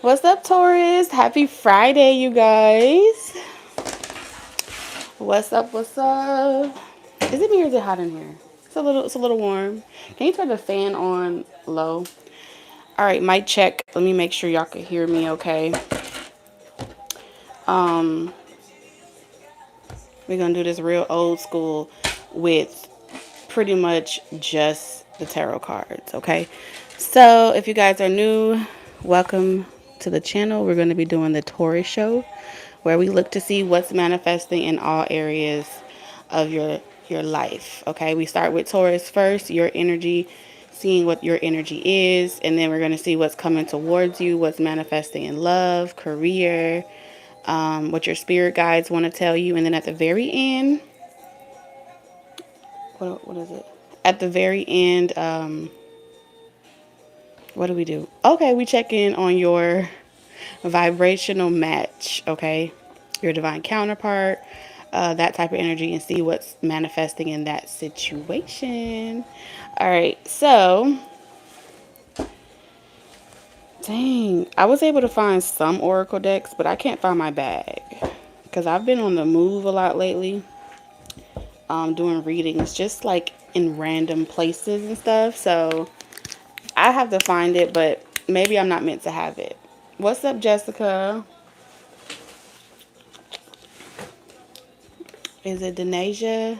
What's up, Taurus? Happy Friday, you guys. What's up? What's up? Is it me or is it hot in here? It's a little warm. Can you turn the fan on low? All right, mic check. Let me make sure y'all can hear me okay. Um we're going to do this real old school with pretty much just the tarot cards, okay? So, if you guys are new, welcome to the channel. We're going to be doing the Taurus show, where we look to see what's manifesting in all areas of your life. Okay, we start with Taurus first, your energy, seeing what your energy is, and then we're going to see what's coming towards you, what's manifesting in love, career, what your spirit guides want to tell you, and then at the very end, what is it? At the very end, what do we do? Okay, we check in on your vibrational match, okay? Your divine counterpart, that type of energy, and see what's manifesting in that situation. All right, so, dang, I was able to find some oracle decks, but I can't find my bag because I've been on the move a lot lately, doing readings just like in random places and stuff. So I have to find it, but maybe I'm not meant to have it. What's up, Jessica? Is it Denasia?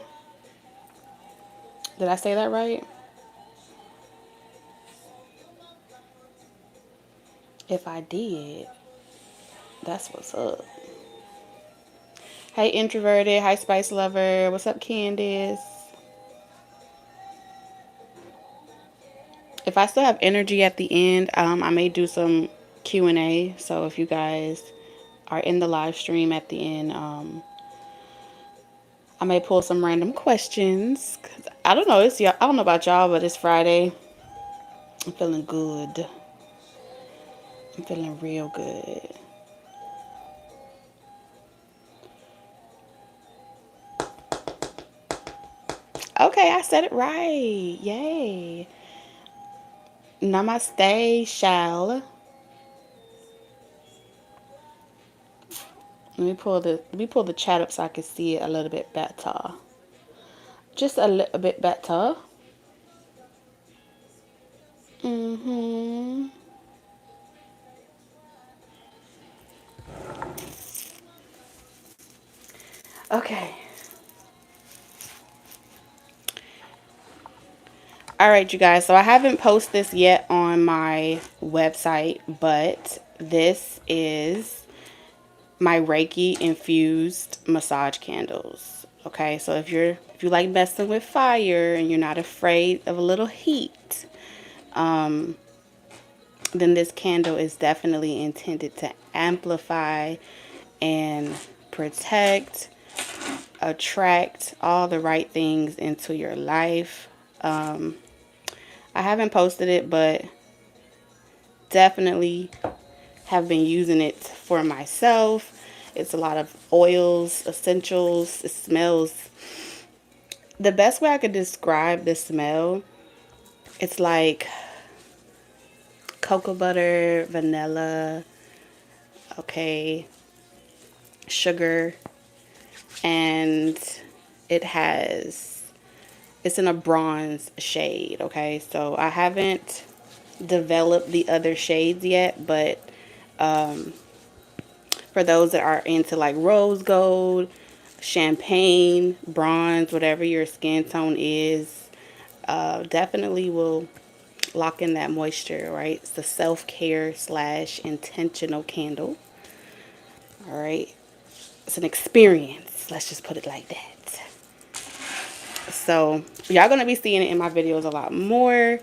Did I say that right? If I did, that's what's up. Hey, Introverted. Hi, Spice Lover. What's up, Candace? If I still have energy at the end, I may do some Q&A. So if you guys are in the live stream at the end, I may pull some random questions. 'Cause I don't know. I don't know about y'all, but it's Friday. I'm feeling good. I'm feeling real good. Okay, I said it right. Yay. Namaste, Shal. Let me pull the chat up so I can see it a little bit better. Just a little bit better. Mm-hmm. Okay. All right, you guys. So I haven't posted this yet on my website, but this is my Reiki infused massage candles. Okay, so if you like messing with fire and you're not afraid of a little heat, then this candle is definitely intended to amplify and protect, attract all the right things into your life. I haven't posted it, but definitely have been using it for myself. It's a lot of oils, essentials. It smells. The best way I could describe the smell, it's like cocoa butter, vanilla, okay, sugar, and it's in a bronze shade, okay? So I haven't developed the other shades yet, but for those that are into like rose gold, champagne, bronze, whatever your skin tone is, definitely will lock in that moisture, right? It's the self-care slash intentional candle. All right. It's an experience. Let's just put it like that. So y'all going to be seeing it in my videos a lot more,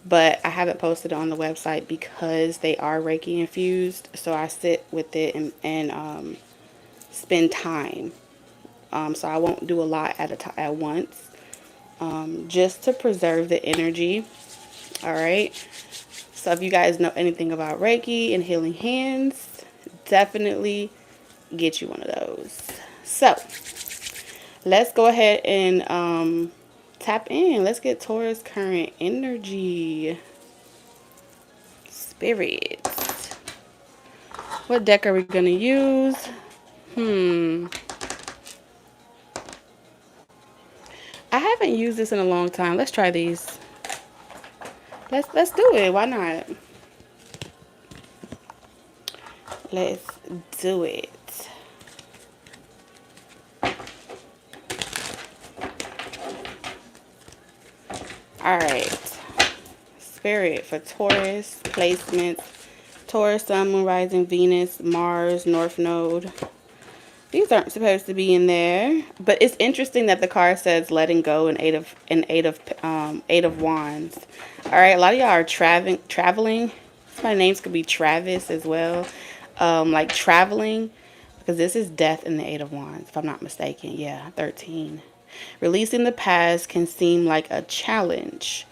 but I haven't posted it on the website because they are Reiki infused. So I sit with it and spend time. So I won't do a lot at once, just to preserve the energy. All right. So if you guys know anything about Reiki and healing hands, definitely get you one of those. So let's go ahead and tap in. Let's get Taurus current energy. Spirits. What deck are we going to use? I haven't used this in a long time. Let's try these. Let's do it. Why not? Let's do it. All right. Spirit for Taurus placements. Taurus, Sun, Moon, Rising, Venus, Mars, North Node. These aren't supposed to be in there, but it's interesting that the card says letting go and eight of wands. All right, a lot of y'all are traveling. My names could be Travis as well, like traveling, because this is death in the eight of wands, if I'm not mistaken. Yeah, 13. Releasing the past can seem like a challenge,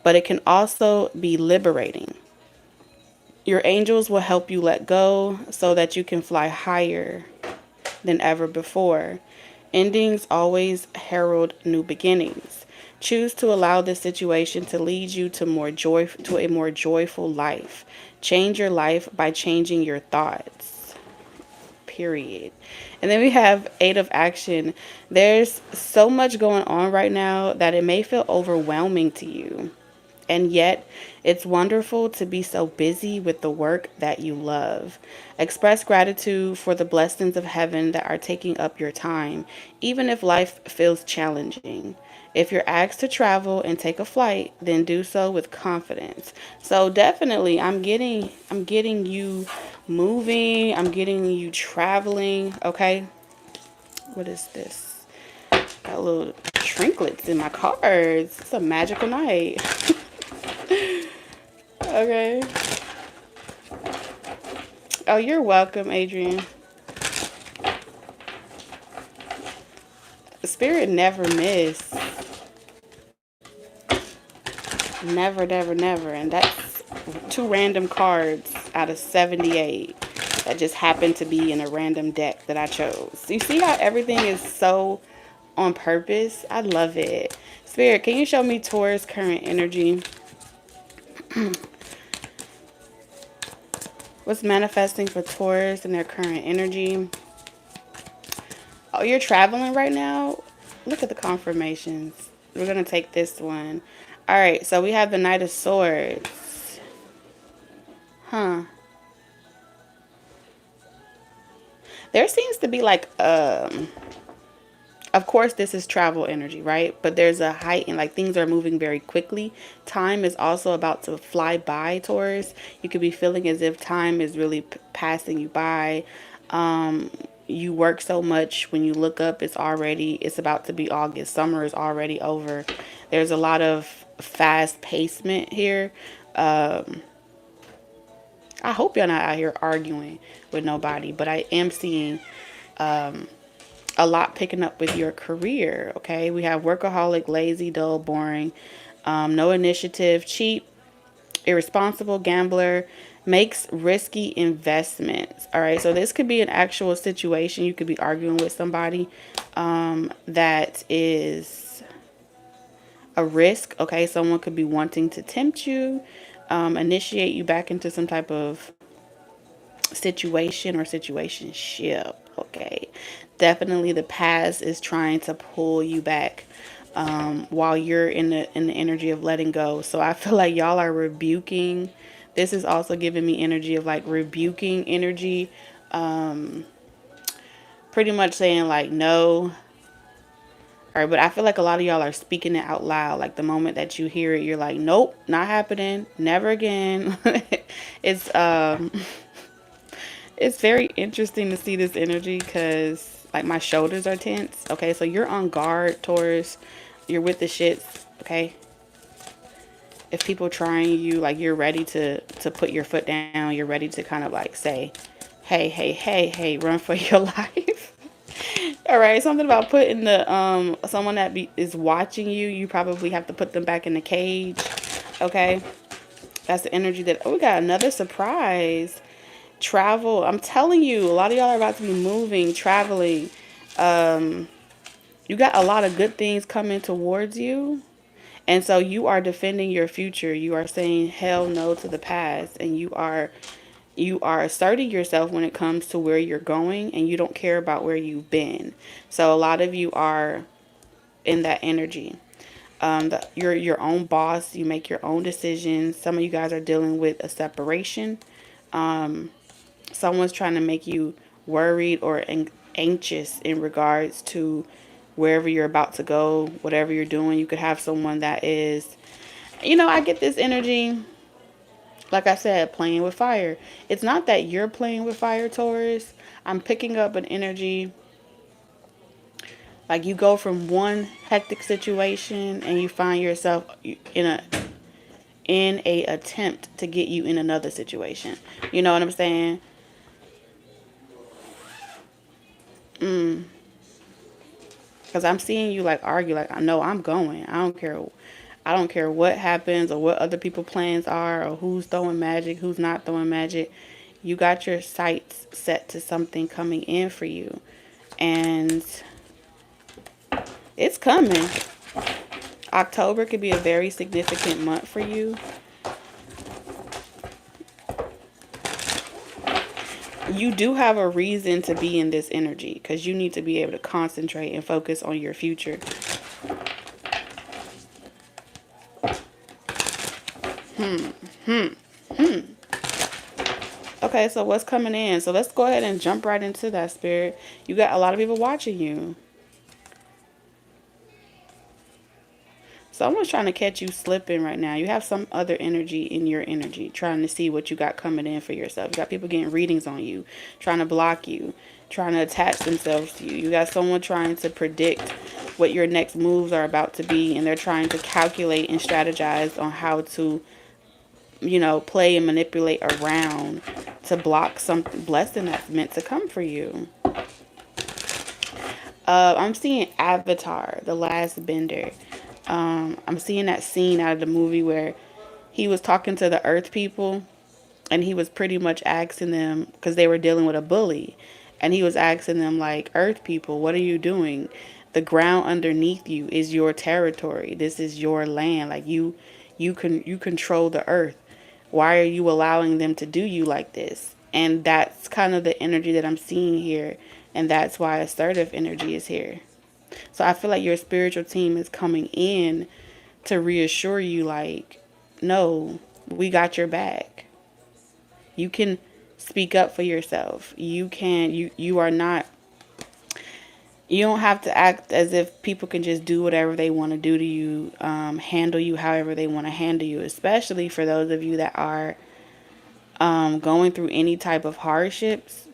but it can also be liberating. Your angels will help you let go so that you can fly higher than ever before. Endings always herald new beginnings. Choose to allow this situation to lead you to a more joyful life. Change your life by changing your thoughts. Period. And then we have Eight of Action. There's so much going on right now that it may feel overwhelming to you. And yet, it's wonderful to be so busy with the work that you love. Express gratitude for the blessings of heaven that are taking up your time, even if life feels challenging. If you're asked to travel and take a flight, then do so with confidence. So definitely, I'm getting you moving. I'm getting you traveling. Okay. What is this? Got little trinkets in my cards. It's a magical night. Okay. Oh, you're welcome, Adrian. Spirit never miss. Never, never, never. And that's 2 random cards out of 78 that just happened to be in a random deck that I chose. You see how everything is so on purpose? I love it. Spirit, can you show me Taurus current energy? What's manifesting for Taurus and their current energy? Oh, you're traveling right now? Look at the confirmations. We're going to take this one. All right, so we have the Knight of Swords. Huh. There seems to be like, of course, this is travel energy, right? But there's a height and like things are moving very quickly. Time is also about to fly by, Taurus. You could be feeling as if time is really passing you by. You work so much, when you look up, it's about to be August. Summer is already over. There's a lot of fast pacement here. I hope you're not out here arguing with nobody, but I am seeing a lot picking up with your career. Okay, we have workaholic, lazy, dull, boring, no initiative, cheap, irresponsible, gambler, makes risky investments. All right, so this could be an actual situation. You could be arguing with somebody that is a risk. Okay, someone could be wanting to tempt you, initiate you back into some type of situation or situationship. Okay, definitely the past is trying to pull you back while you're in the energy of letting go. So I feel like y'all are rebuking. This is also giving me energy of like rebuking energy, pretty much saying like no. All right, but I feel like a lot of y'all are speaking it out loud. Like the moment that you hear it, you're like, nope, not happening, never again. it's it's very interesting to see this energy because like my shoulders are tense. Okay, so you're on guard, Taurus. You're with the shits. Okay, if people trying you, like you're ready to put your foot down. You're ready to kind of like say, hey, hey, hey, hey, run for your life. All right, something about putting the someone that is watching you. You probably have to put them back in the cage. Okay, that's the energy that. Oh, we got another surprise. Travel. I'm telling you, a lot of y'all are about to be moving, traveling. You got a lot of good things coming towards you. And so you are defending your future. You are saying hell no to the past. And you are you are asserting yourself when it comes to where you're going, and you don't care about where you've been. So a lot of you are in that energy. You're your own boss. You make your own decisions. Some of you guys are dealing with a separation. Someone's trying to make you worried or anxious in regards to wherever you're about to go, whatever you're doing. You could have someone that is, I get this energy, like I said, playing with fire. It's not that you're playing with fire, Taurus. I'm picking up an energy like you go from one hectic situation and you find yourself in a attempt to get you in another situation. You know what I'm saying? Because I'm seeing you like argue, like, I know I'm going. I don't care. I don't care what happens or what other people's plans are or who's throwing magic, who's not throwing magic. You got your sights set to something coming in for you. And it's coming. October could be a very significant month for you. You do have a reason to be in this energy because you need to be able to concentrate and focus on your future. Okay, so what's coming in? So let's go ahead and jump right into that, Spirit. You got a lot of people watching you. Someone's trying to catch you slipping right now. You have some other energy in your energy, trying to see what you got coming in for yourself. You got people getting readings on you, trying to block you, trying to attach themselves to you. You got someone trying to predict what your next moves are about to be, and they're trying to calculate and strategize on how to, play and manipulate around to block some blessing that's meant to come for you. I'm seeing Avatar, The Last Bender. I'm seeing that scene out of the movie where he was talking to the Earth people, and he was pretty much asking them, because they were dealing with a bully, and he was asking them, like, Earth people, what are you doing? The ground underneath you is your territory. This is your land. Like, you control the earth. Why are you allowing them to do you like this? And that's kind of the energy that I'm seeing here, and that's why assertive energy is here. So I feel like your spiritual team is coming in to reassure you, like, no, we got your back. You can speak up for yourself. You are not, you don't have to act as if people can just do whatever they want to do to you, handle you however they want to handle you, especially for those of you that are going through any type of hardships.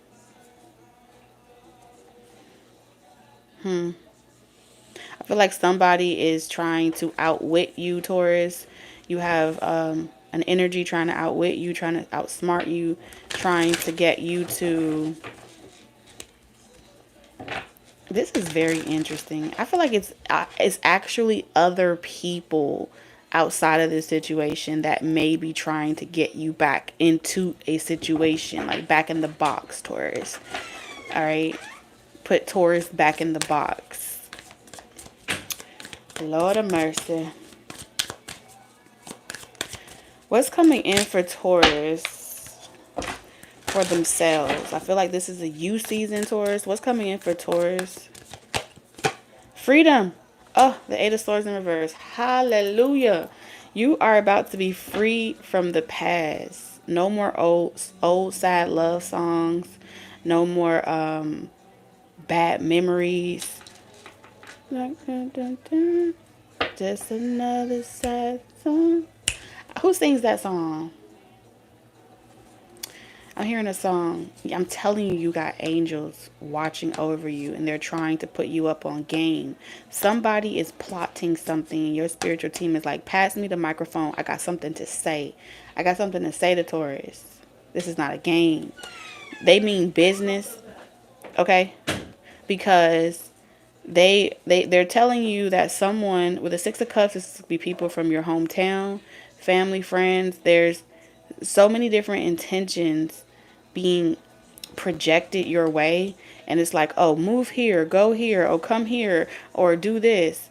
I feel like somebody is trying to outwit you, Taurus. You have an energy trying to outwit you, trying to outsmart you, trying to get you to... This is very interesting. I feel like it's actually other people outside of this situation that may be trying to get you back into a situation, like back in the box, Taurus. All right. Put Taurus back in the box. Lord of mercy. What's coming in for Taurus for themselves? I feel like this is a you season, Taurus. What's coming in for Taurus? Freedom. Oh, the Eight of Swords in reverse. Hallelujah. You are about to be free from the past. No more old sad love songs. No more bad memories. Just another sad song. Who sings that song? I'm hearing a song. I'm telling you, you got angels watching over you, and they're trying to put you up on game. Somebody is plotting something, and your spiritual team is like, pass me the microphone. I got something to say. I got something to say to Taurus. This is not a game. They mean business, okay? Because they're telling you that someone with a Six of Cups, this could be people from your hometown, family, friends. There's so many different intentions being projected your way, and it's like, oh, move here, go here, or come here, or do this.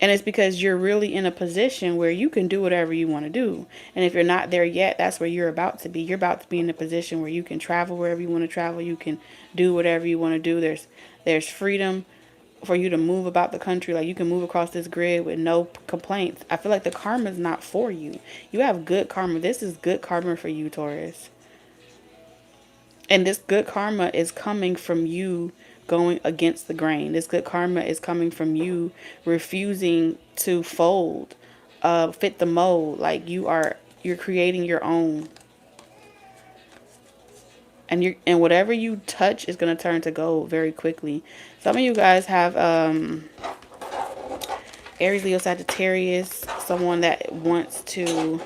And it's because you're really in a position where you can do whatever you want to do. And if you're not there yet, that's where you're about to be. You're about to be in a position where you can travel wherever you want to travel. You can do whatever you want to do. There's freedom for you to move about the country. Like, you can move across this grid with no complaints. I feel like the karma is not for you. You have good karma. This is good karma for you, Taurus. And this good karma is coming from you going against the grain. This good karma is coming from you refusing to fold, fit the mold. Like, you're creating your own. And whatever you touch is gonna turn to gold very quickly. Some of you guys have Aries, Leo, Sagittarius, someone that wants to,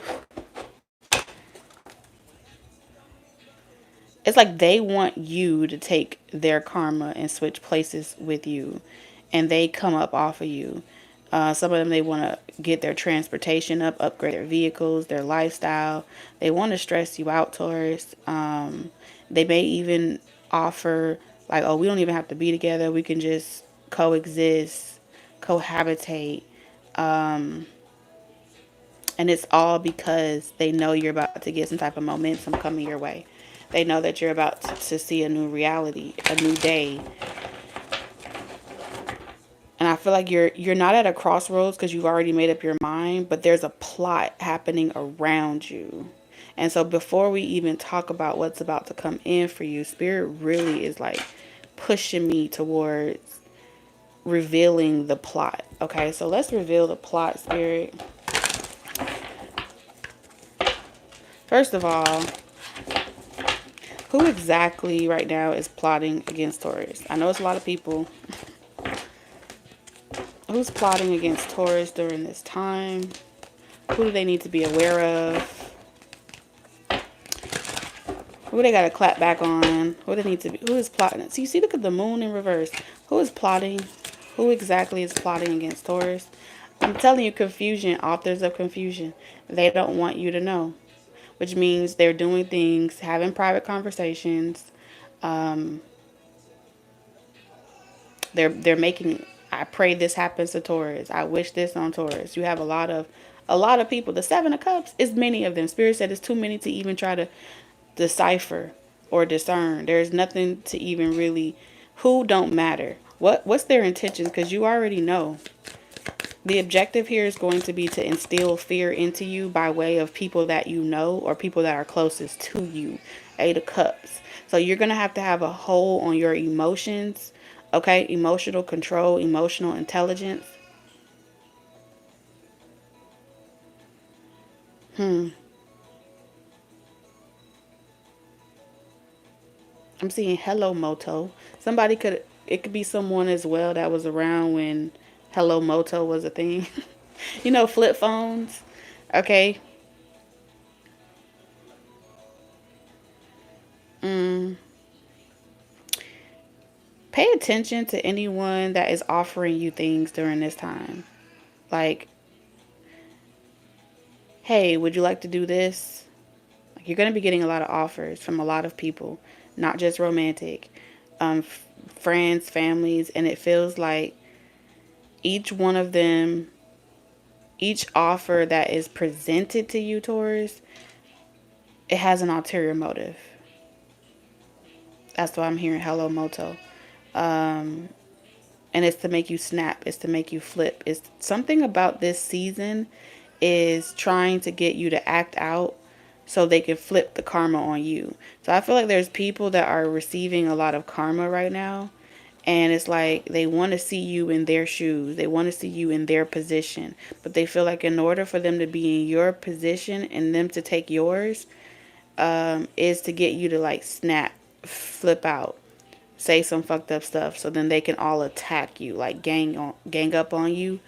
it's like they want you to take their karma and switch places with you, and they come up off of you. Some of them, they want to get their transportation up, upgrade their vehicles, their lifestyle. They want to stress you out, Taurus. They may even offer, like, oh, we don't even have to be together. We can just coexist, cohabitate. And it's all because they know you're about to get some type of momentum coming your way. They know that you're about to see a new reality, a new day. And I feel like you're not at a crossroads because you've already made up your mind, but there's a plot happening around you. And so before we even talk about what's about to come in for you, Spirit really is like pushing me towards revealing the plot. Okay, so let's reveal the plot, Spirit. First of all, who exactly right now is plotting against Taurus? I know it's a lot of people. Who's plotting against Taurus during this time? Who do they need to be aware of? Who they got to clap back on? Who they need to be? Who is plotting? So you see, look at the moon in reverse. Who is plotting? Who exactly is plotting against Taurus? I'm telling you, confusion. Authors of confusion. They don't want you to know, which means they're doing things, having private conversations. They're making. I pray this happens to Taurus. I wish this on Taurus. You have a lot of people. The Seven of Cups is many of them. Spirit said it's too many to even try to decipher or discern. There's nothing to even really, who don't matter. What's their intentions? Because you already know. The objective here is going to be to instill fear into you by way of people that you know or people that are closest to you. Eight of Cups. So you're going to have a hold on your emotions. Okay, emotional control, emotional intelligence. I'm seeing Hello Moto. It could be someone as well that was around when Hello Moto was a thing. You know, flip phones. Okay. Pay attention to anyone that is offering you things during this time. Like, hey, would you like to do this? Like, you're going to be getting a lot of offers from a lot of people, not just romantic, friends, families, and it feels like each one of them, each offer that is presented to you, Taurus, it has an ulterior motive. That's why I'm hearing Hello Moto. And it's to make you snap. It's to make you flip. It's something about this season is trying to get you to act out so they can flip the karma on you. So I feel like there's people that are receiving a lot of karma right now. And it's like they want to see you in their shoes. They want to see you in their position. But they feel like in order for them to be in your position and them to take yours, is to get you to like snap, flip out, say some fucked up stuff. So then they can all attack you, like gang up on you,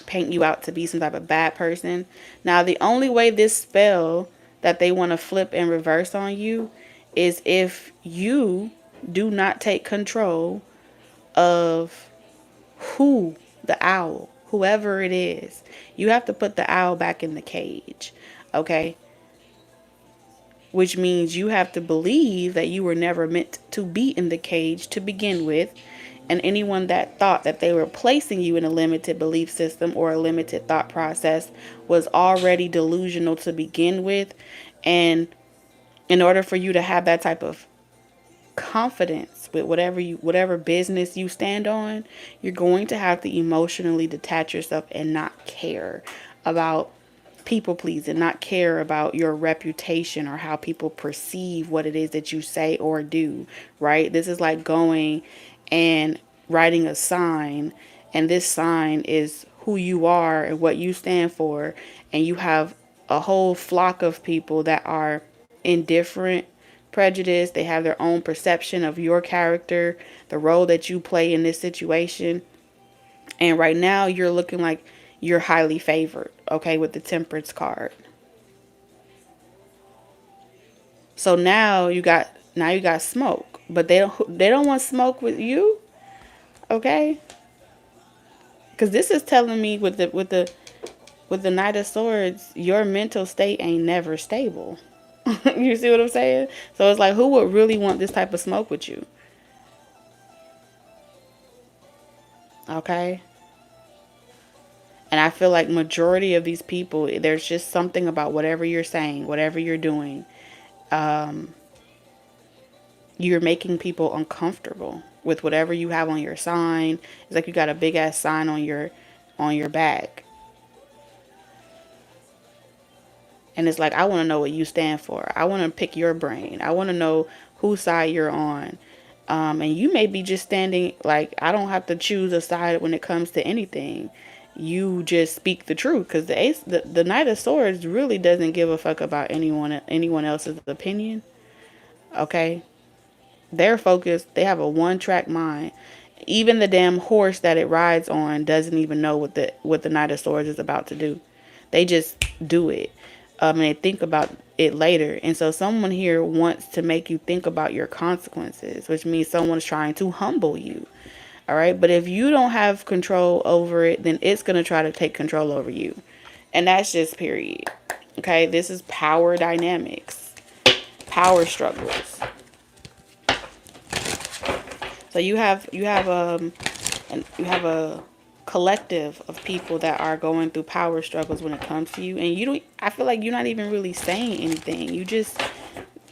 paint you out to be some type of bad person. Now, the only way this spell that they want to flip and reverse on you is if you do not take control of the owl, whoever it is. You have to put the owl back in the cage, okay? which means you have to believe that you were never meant to be in the cage to begin with. And anyone that thought that they were placing you in a limited belief system or a limited thought process was already delusional to begin with. And in order for you to have that type of confidence with whatever business you stand on, you're going to have to emotionally detach yourself and not care about people pleasing, not care about your reputation or how people perceive what it is that you say or do, right? This is like going and writing a sign, and this sign is who you are and what you stand for, and you have a whole flock of people that are indifferent, prejudiced, they have their own perception of your character, the role that you play in this situation. And right now you're looking like you're highly favored, okay, with the Temperance card. So now you got smoke, but they don't want smoke with you, okay? Cuz this is telling me with the Knight of Swords, your mental state ain't never stable. You see what I'm saying? So it's like, who would really want this type of smoke with you? Okay? And I feel like majority of these people, there's just something about whatever you're saying, whatever you're doing, you're making people uncomfortable with whatever you have on your sign. It's like you got a big ass sign on your back. And it's like, I want to know what you stand for. I want to pick your brain. I want to know whose side you're on. And you may be just standing, like, I don't have to choose a side when it comes to anything. You just speak the truth, because the Knight of Swords really doesn't give a fuck about anyone else's opinion. Okay, they're focused. They have a one-track mind. Even the damn horse that it rides on doesn't even know what the Knight of Swords is about to do. They just do it. And they think about it later. And so someone here wants to make you think about your consequences, which means someone's trying to humble you. All right. But if you don't have control over it, then it's going to try to take control over you. And that's just period. Okay. This is power dynamics, power struggles. So you have a collective of people that are going through power struggles when it comes to you, and I feel like you're not even really saying anything. You just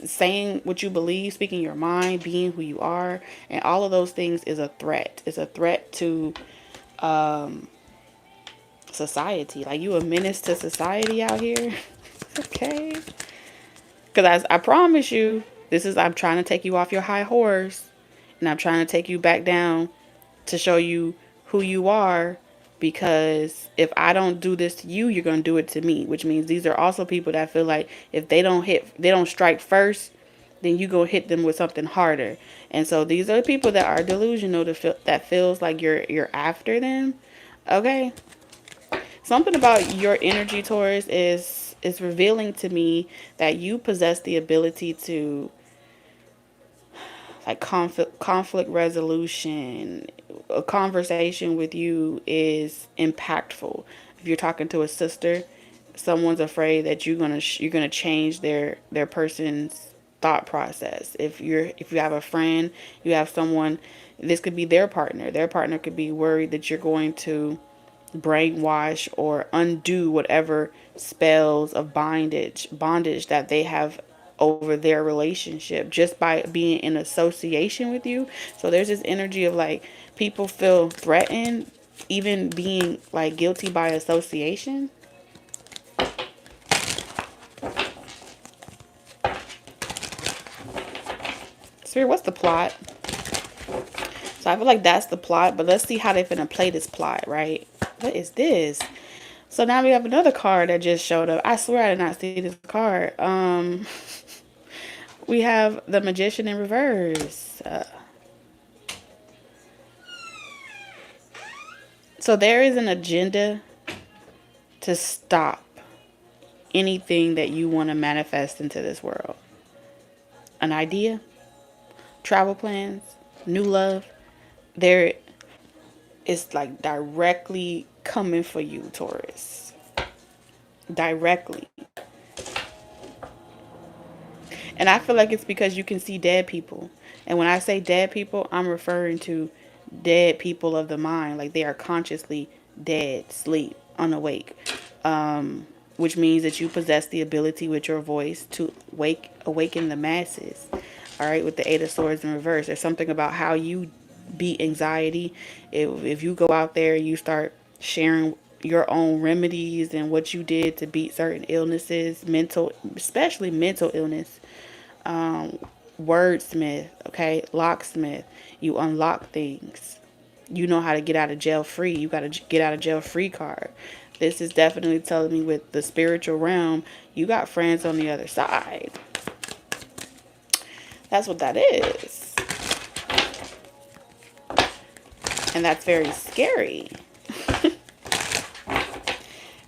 saying what you believe, speaking your mind, being who you are, and all of those things is a threat. It's a threat to society. Like, you a menace to society out here. Okay, because I promise you, I'm trying to take you off your high horse, and I'm trying to take you back down to show you who you are, because if I don't do this to you, you're going to do it to me, which means these are also people that feel like if they don't strike first, then you go hit them with something harder. And so these are the people that are delusional, that feels like you're after them. Okay, something about your energy, Taurus, is revealing to me that you possess the ability to, like, conflict resolution. A conversation with you is impactful. If you're talking to a sister, someone's afraid that you're gonna change their person's thought process. If you have a friend, you have someone, this could be their partner. Their partner could be worried that you're going to brainwash or undo whatever spells of bondage that they have over their relationship just by being in association with you. So there's this energy of, like, people feel threatened, even being, like, guilty by association. Spirit, what's the plot? So I feel like that's the plot, but let's see how they're gonna play this plot, right? What is this? So now we have another card that just showed up. I swear I did not see this card. We have the Magician in reverse. So there is an agenda to stop anything that you want to manifest into this world. An idea, travel plans, new love. There is, like, directly coming for you, Taurus. Directly. And I feel like it's because you can see dead people. And when I say dead people, I'm referring to dead people of the mind. Like they are consciously dead, sleep, unawake. Which means that you possess the ability with your voice to awaken the masses. All right, with the Eight of Swords in reverse. There's something about how you beat anxiety. If you go out there and you start sharing your own remedies and what you did to beat certain illnesses, mental, especially mental illness, wordsmith, okay, locksmith, you unlock things. You know how to get out of jail free. You got to get out of jail free card. This is definitely telling me with the spiritual realm, you got friends on the other side. That's what that is. And that's very scary.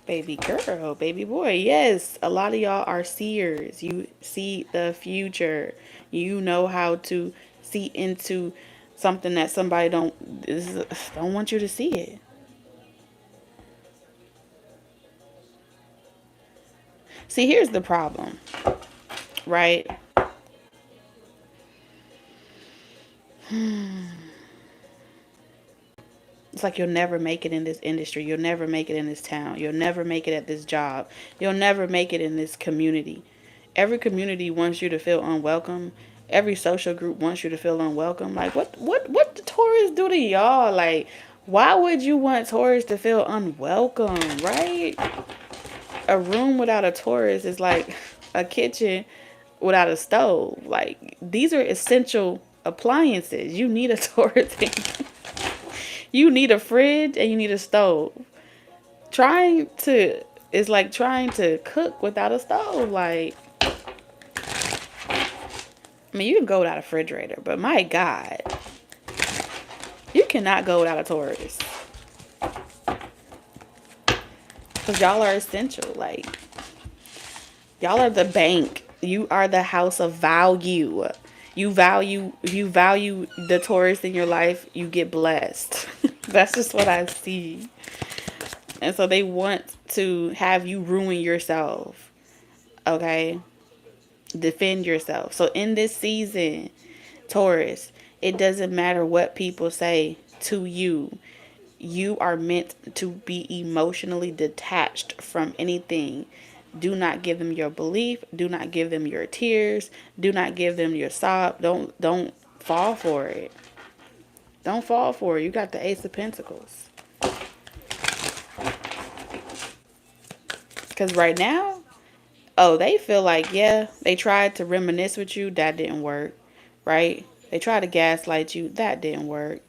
Baby girl, baby boy. Yes, a lot of y'all are seers. You see the future. You know how to see into something that somebody don't want you to see it. See, here's the problem, right? It's like you'll never make it in this industry. You'll never make it in this town. You'll never make it at this job. You'll never make it in this community. Every community wants you to feel unwelcome. Every social group wants you to feel unwelcome. Like what the Taurus do to y'all? Like, why would you want Taurus to feel unwelcome, right? A room without a Taurus is like a kitchen without a stove. Like, these are essential appliances. You need a Taurus. You need a fridge and you need a stove. Trying to is like trying to cook without a stove. Like, I mean, you can go without a refrigerator, but my God, you cannot go without a Taurus. Because y'all are essential. Like, y'all are the bank. You are the house of value. If you value the Taurus in your life, you get blessed. That's just what I see. And so they want to have you ruin yourself. Okay? Defend yourself. So in this season, Taurus, it doesn't matter what people say to you. You are meant to be emotionally detached from anything. Do not give them your belief. Do not give them your tears. Do not give them your sob. Don't fall for it. Don't fall for it. You got the Ace of Pentacles. Because right now, oh, they feel like, yeah, they tried to reminisce with you. That didn't work, right? They tried to gaslight you. That didn't work.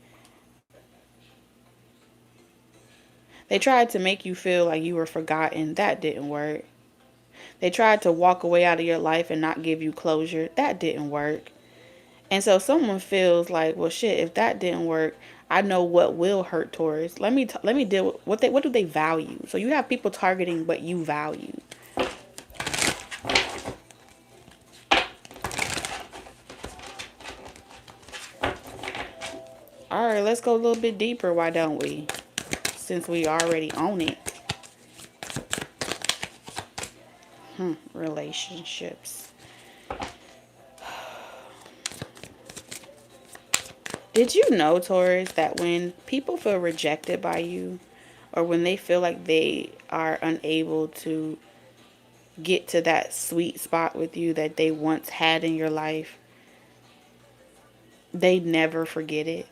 They tried to make you feel like you were forgotten. That didn't work. They tried to walk away out of your life and not give you closure. That didn't work. And so someone feels like, well, shit, if that didn't work, I know what will hurt Taurus. Let me deal with what do they value. So you have people targeting what you value. All right, let's go a little bit deeper. Why don't we? Since we already own it. Relationships. Did you know, Taurus, that when people feel rejected by you, or when they feel like they are unable to get to that sweet spot with you that they once had in your life, they never forget it.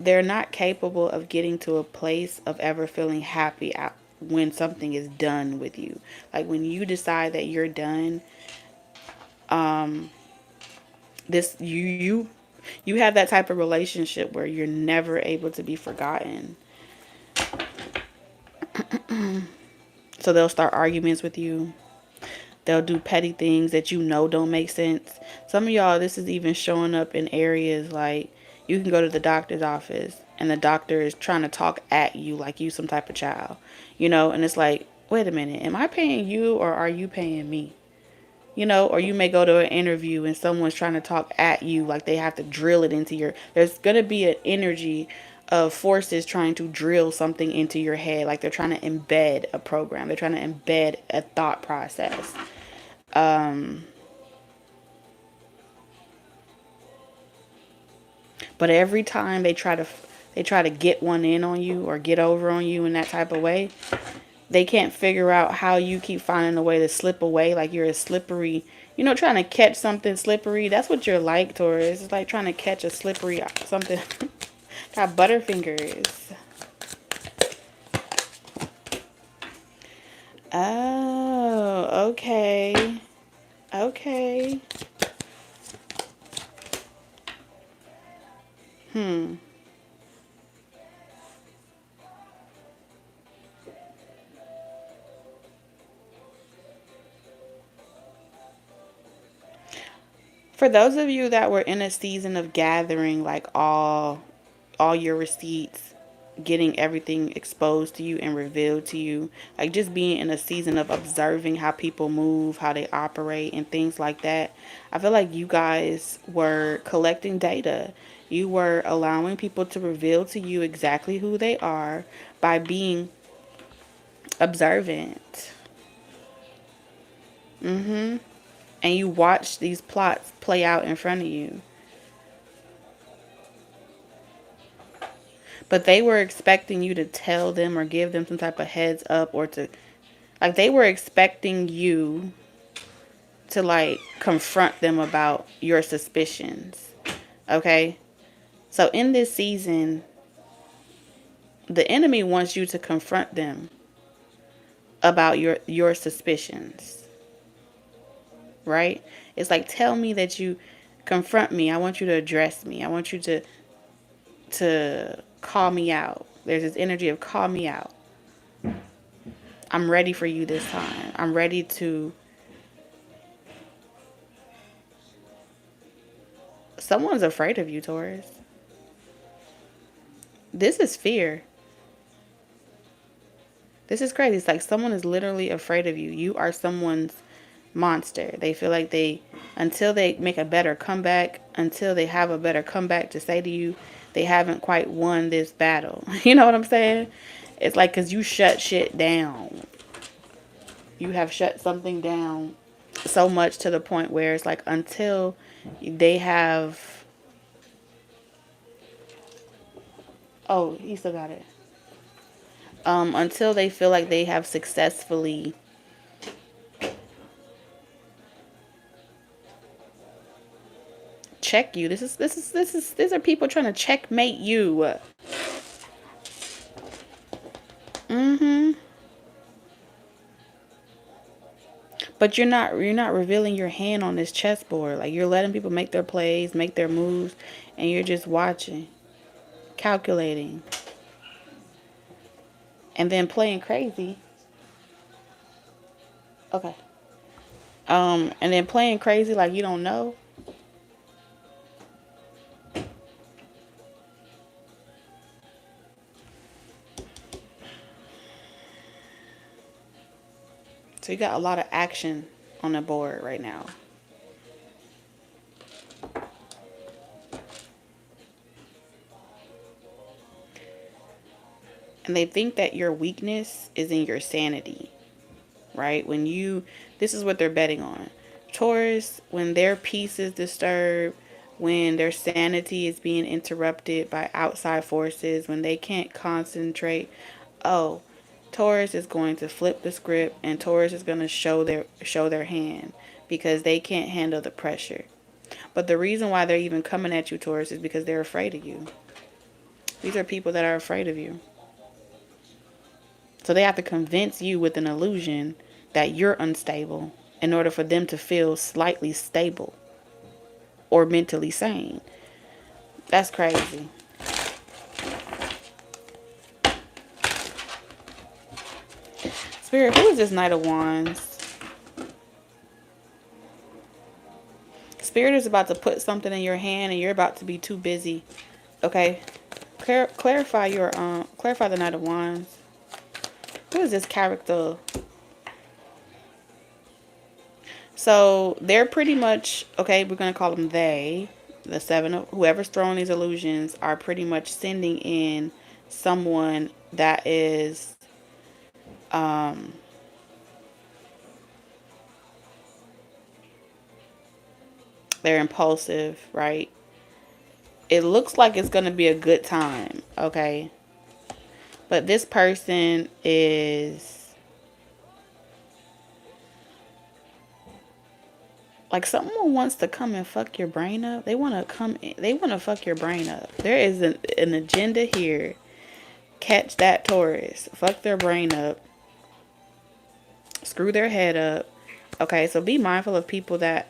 They're not capable of getting to a place of ever feeling happy when something is done with you. Like when you decide that you're done, you have that type of relationship where you're never able to be forgotten. So they'll start arguments with you. They'll do petty things that you know don't make sense. Some of y'all, this is even showing up in areas like you can go to the doctor's office and the doctor is trying to talk at you like you some type of child. And it's like, wait a minute, am I paying you or are you paying me? Or you may go to an interview and someone's trying to talk at you like they have to drill it into there's going to be an energy of forces trying to drill something into your head. Like they're trying to embed a program. They're trying to embed a thought process. But every time they try to get one in on you or get over on you in that type of way, they can't figure out how you keep finding a way to slip away. Like you're a slippery, trying to catch something slippery. That's what you're like, Taurus. It's like trying to catch a slippery something. Got butterfingers. Oh, okay. Okay. For those of you that were in a season of gathering, like all your receipts, getting everything exposed to you and revealed to you, like just being in a season of observing how people move, how they operate, and things like that, I feel like you guys were collecting data. You were allowing people to reveal to you exactly who they are by being observant. And you watch these plots play out in front of you. But they were expecting you to tell them or give them some type of heads up, or to, like, they were expecting you to, like, confront them about your suspicions. Okay? So in this season, the enemy wants you to confront them about your suspicions. Right? It's like, tell me that you confront me. I want you to address me. I want you to call me out. There's this energy of call me out. I'm ready for you this time. I'm ready to. Someone's afraid of you, Taurus. This is fear. This is crazy. It's like someone is literally afraid of you. You are someone's monster. They feel like until they make a better comeback, until they have a better comeback to say to you, they haven't quite won this battle. You know what I'm saying? It's like, because you shut shit down. You have shut something down so much to the point where it's like, until they have. Oh, he still got it. Until they feel like they have successfully check you. These are people trying to checkmate you. But you're not revealing your hand on this chessboard. Like, you're letting people make their plays, make their moves, and you're just watching, calculating, and then playing crazy. Okay. And then playing crazy like you don't know. So you got a lot of action on the board right now. And they think that your weakness is in your sanity, right? This is what they're betting on. Taurus, when their peace is disturbed, when their sanity is being interrupted by outside forces, when they can't concentrate, oh, Taurus is going to flip the script, and Taurus is going to show their hand, because they can't handle the pressure. But the reason why they're even coming at you, Taurus, is because they're afraid of you. These are people that are afraid of you. So they have to convince you with an illusion that you're unstable in order for them to feel slightly stable or mentally sane. That's crazy. Spirit, who is this Knight of Wands? Spirit is about to put something in your hand and you're about to be too busy. Okay. Clarify the Knight of Wands. Who is this character? So they're pretty much, okay, we're going to call them they. The seven of whoever's throwing these illusions are pretty much sending in someone that is They're impulsive, right? It looks like it's going to be a good time, okay? But this person is like, someone wants to come and fuck your brain up. They want to they want to fuck your brain up. There is an agenda here. Catch that, Taurus. Fuck their brain up. Screw their head up. Okay, so be mindful of people that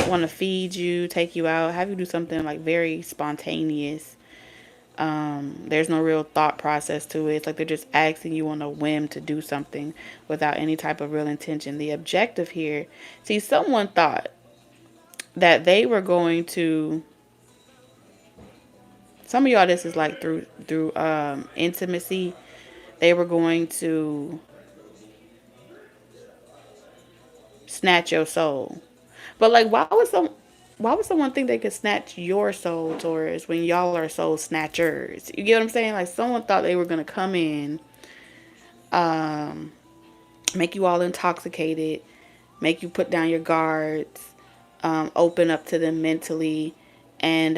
want to feed you, take you out, have you do something like very spontaneous. There's no real thought process to it. It's like they're just asking you on a whim to do something without any type of real intention. The objective here, see, someone thought that they were going to, some of y'all, this is like through intimacy, they were going to snatch your soul. But like, why would someone think they could snatch your soul, Taurus, when y'all are soul snatchers? You get what I'm saying? Like, someone thought they were gonna come in, make you all intoxicated, make you put down your guards, open up to them mentally, and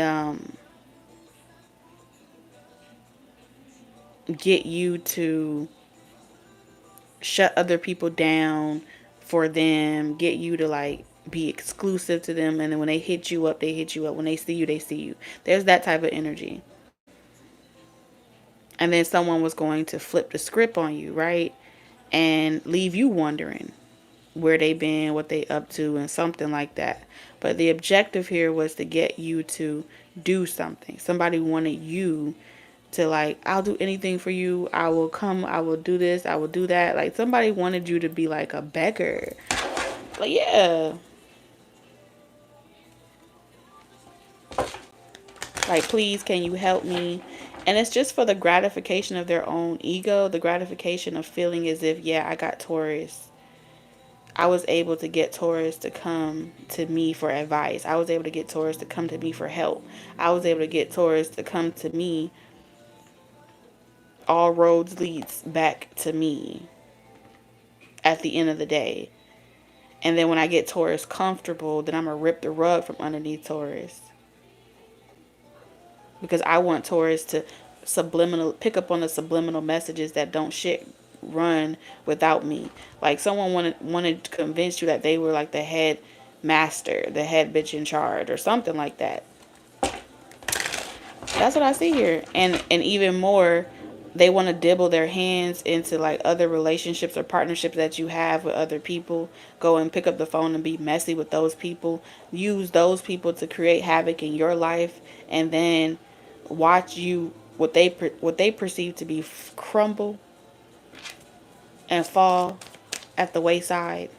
get you to shut other people down for them, get you to like be exclusive to them, and then when they hit you up, they hit you up. When they see you, they see you. There's that type of energy. And then someone was going to flip the script on you, right? And leave you wondering where they been, what they up to, and something like that. But the objective here was to get you to do something. Somebody wanted you to like, I'll do anything for you. I will come. I will do this. I will do that. Like, somebody wanted you to be like a beggar. Like, yeah. Like, please, can you help me? And it's just for the gratification of their own ego, the gratification of feeling as if, yeah, I got Taurus. I was able to get Taurus to come to me for advice. I was able to get Taurus to come to me for help. I was able to get Taurus to come to me. All roads leads back to me at the end of the day. And then when I get Taurus comfortable, then I'm going to rip the rug from underneath Taurus. Because I want Taurus to pick up on the subliminal messages that don't shit run without me. Like, someone wanted to convince you that they were like the head master, the head bitch in charge, or something like that. That's what I see here. And even more, they want to dibble their hands into like other relationships or partnerships that you have with other people. Go and pick up the phone and be messy with those people. Use those people to create havoc in your life, and then watch you what they perceive to be crumble and fall at the wayside.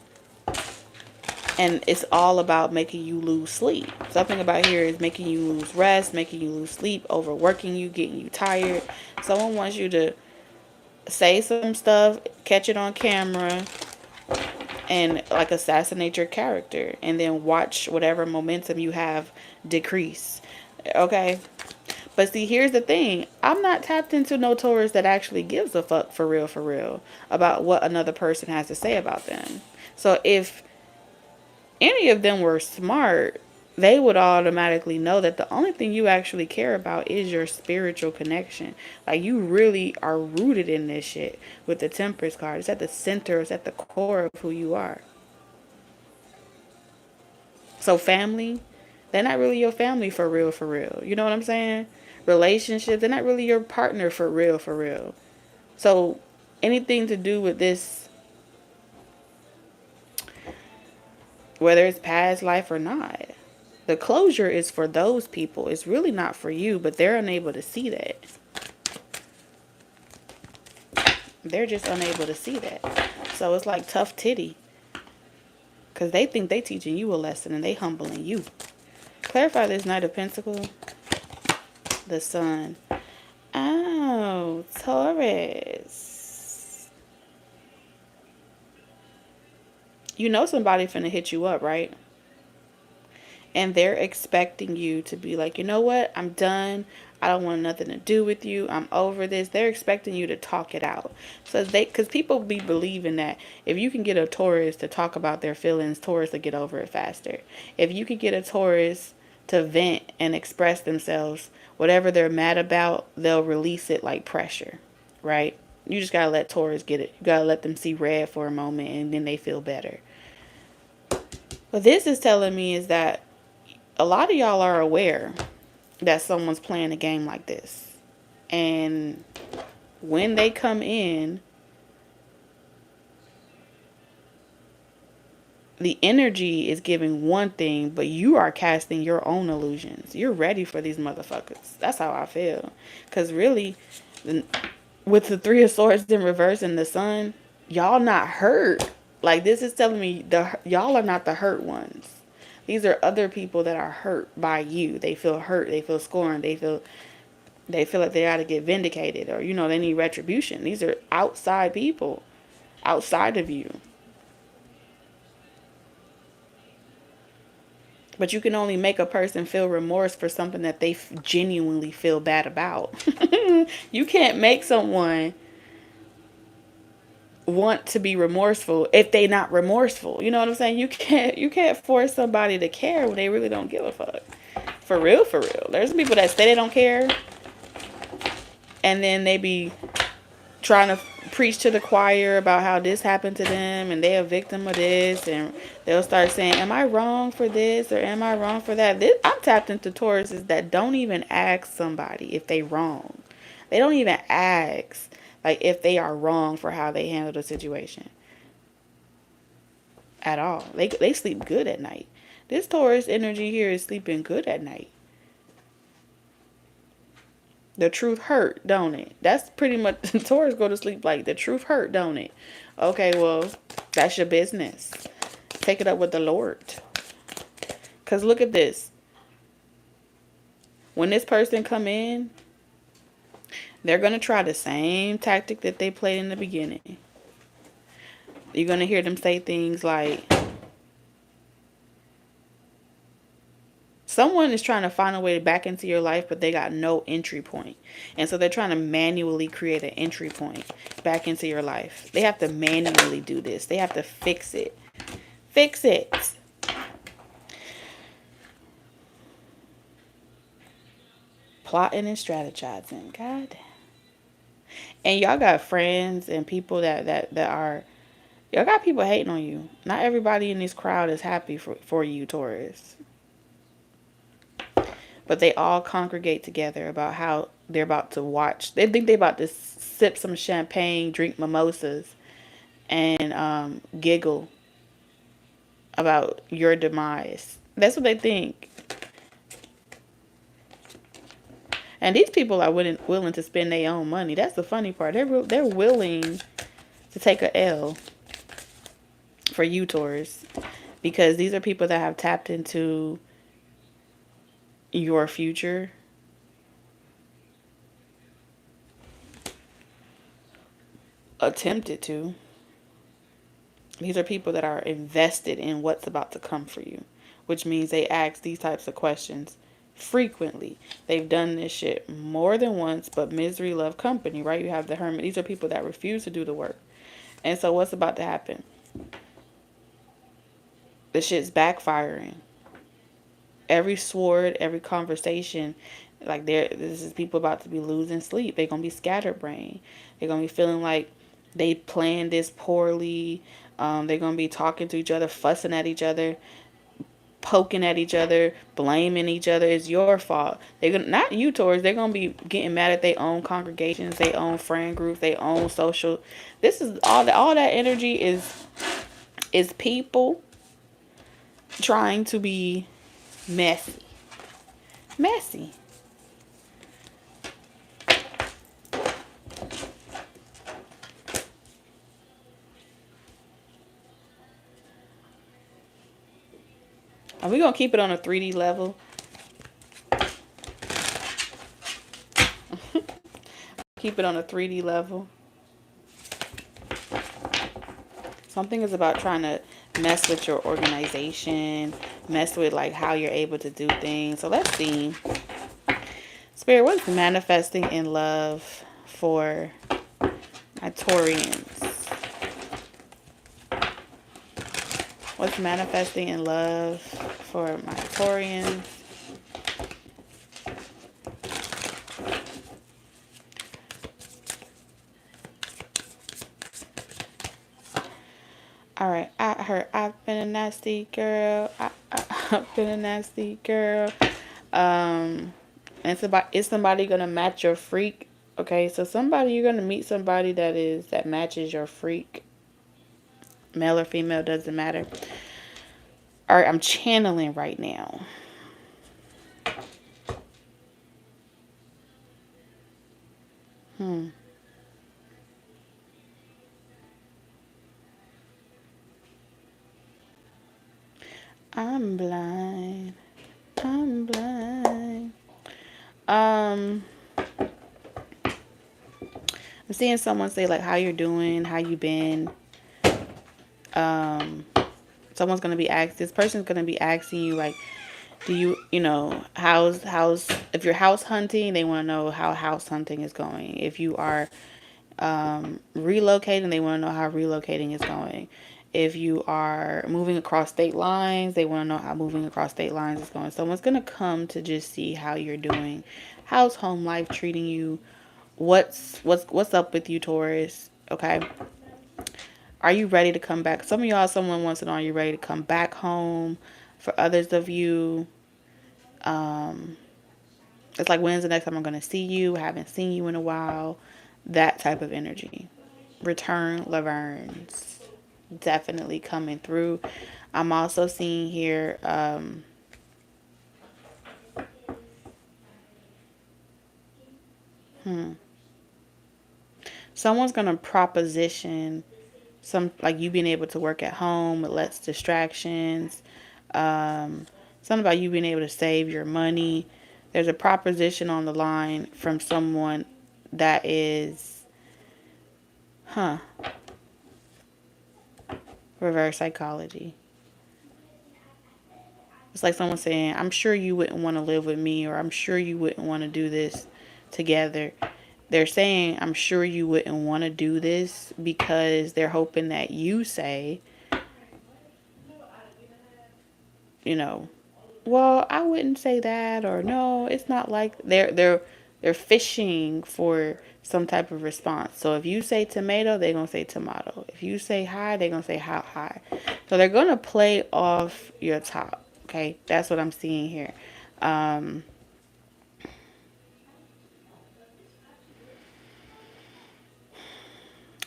And it's all about making you lose sleep. Something about here is making you lose rest, making you lose sleep, overworking you, getting you tired. Someone wants you to say some stuff, catch it on camera, and like assassinate your character, and then watch whatever momentum you have decrease. Okay? But see, here's the thing. I'm not tapped into no Taurus that actually gives a fuck for real, about what another person has to say about them. So if any of them were smart, they would automatically know that the only thing you actually care about is your spiritual connection. Like, you really are rooted in this shit with the Temperance card. It's at the center, it's at the core of who you are. So family, they're not really your family for real. You know what I'm saying? Relationships, they're not really your partner for real. So anything to do with this, whether it's past life or not, the closure is for those people. It's really not for you, but they're unable to see that. They're just unable to see that. So it's like tough titty. Because they think they teaching you a lesson and they humbling you. Clarify this Knight of Pentacles. The Sun. Oh, Taurus. You know somebody finna hit you up, right? And they're expecting you to be like, you know what? I'm done. I don't want nothing to do with you. I'm over this. They're expecting you to talk it out. So because people be believing that if you can get a Taurus to talk about their feelings, Taurus will get over it faster. If you could get a Taurus to vent and express themselves, whatever they're mad about, they'll release it like pressure, right? You just gotta let Taurus get it. You gotta let them see red for a moment and then they feel better. What this is telling me is that a lot of y'all are aware that someone's playing a game like this. And when they come in, the energy is giving one thing, but you are casting your own illusions. You're ready for these motherfuckers. That's how I feel. Because really, with the Three of Swords in reverse and the Sun, y'all not hurt. Like, this is telling me y'all are not the hurt ones. These are other people that are hurt by you. They feel hurt. They feel scorned. They feel like they got to get vindicated, or, you know, they need retribution. These are outside people, outside of you. But you can only make a person feel remorse for something that they genuinely feel bad about. You can't make someone want to be remorseful if they not remorseful. You know what I'm saying? You can't force somebody to care when they really don't give a fuck. For real, for real. There's people that say they don't care, and then they be trying to preach to the choir about how this happened to them and they're a victim of this, and they'll start saying, am I wrong for this or am I wrong for that? I'm tapped into Tauruses that don't even ask somebody if they wrong. They don't even ask like if they are wrong for how they handle the situation at all. They sleep good at night. This Taurus energy here is sleeping good at night. The truth hurt, don't it? That's pretty much, Taurus go to sleep like, the truth hurt, don't it? Okay, well, that's your business. Take it up with the Lord. Because look at this. When this person come in, they're going to try the same tactic that they played in the beginning. You're going to hear them say things like, someone is trying to find a way back into your life, but they got no entry point. And so they're trying to manually create an entry point back into your life. They have to manually do this. They have to fix it. Fix it. Plotting and strategizing. God damn. And y'all got friends and people that are, y'all got people hating on you. Not everybody in this crowd is happy for you, Taurus. But they all congregate together about how they're about to watch. They think they're about to sip some champagne, drink mimosas, and giggle about your demise. That's what they think. And these people are willing to spend their own money. That's the funny part. They're willing to take a L for you, Taurus, because these are people that have tapped into your future. Attempted to. These are people that are invested in what's about to come for you, which means they ask these types of questions frequently. They've done this shit more than once, but misery love company, right? You have the Hermit. These are people that refuse to do the work. And so what's about to happen? The shit's backfiring. Every sword, every conversation, like this is people about to be losing sleep. They're going to be scatterbrained. They're going to be feeling like they planned this poorly. They're going to be talking to each other, fussing at each other, poking at each other, blaming each other. It's your fault. They're gonna, not you, Taurus. They're going to be getting mad at their own congregations, their own friend groups, their own social. This is all that energy is people trying to be messy. Are we going to keep it on a 3D level? Keep it on a 3D level. Something is about trying to mess with your organization, mess with like how you're able to do things. So let's see. Spirit, what's manifesting in love for my Taurians? What's manifesting in love for my Taurians? All right, I've been a nasty girl. I've been a nasty girl. And it's somebody gonna match your freak. Okay, so you're gonna meet somebody that matches your freak. Male or female, doesn't matter. All right, I'm channeling right now. I'm blind. I'm blind. I'm seeing someone say like, how you're doing, how you been. Someone's gonna be asking. This person's gonna be asking you like, do you know, how's if you're house hunting, they want to know how house hunting is going. If you are relocating, they want to know how relocating is going. If you are moving across state lines, they want to know how moving across state lines is going. Someone's going to come to just see how you're doing. How's home life treating you? What's up with you, Taurus? Okay. Are you ready to come back? Some of y'all, someone wants to know, are you ready to come back home? For others of you, it's like, when's the next time I'm going to see you? I haven't seen you in a while. That type of energy. Return Lavernes. Definitely coming through. I'm also seeing here, someone's going to proposition some, like you being able to work at home with less distractions. Something about you being able to save your money. There's a proposition on the line from someone that is, reverse psychology. It's like someone saying, I'm sure you wouldn't want to live with me, or I'm sure you wouldn't want to do this together. They're saying, I'm sure you wouldn't want to do this because they're hoping that you say, you know, well, I wouldn't say that, or no, it's not like they're fishing for some type of response. So if you say tomato, they're going to say tomato. If you say high, they're going to say how high. So they're going to play off your top. Okay, that's what I'm seeing here.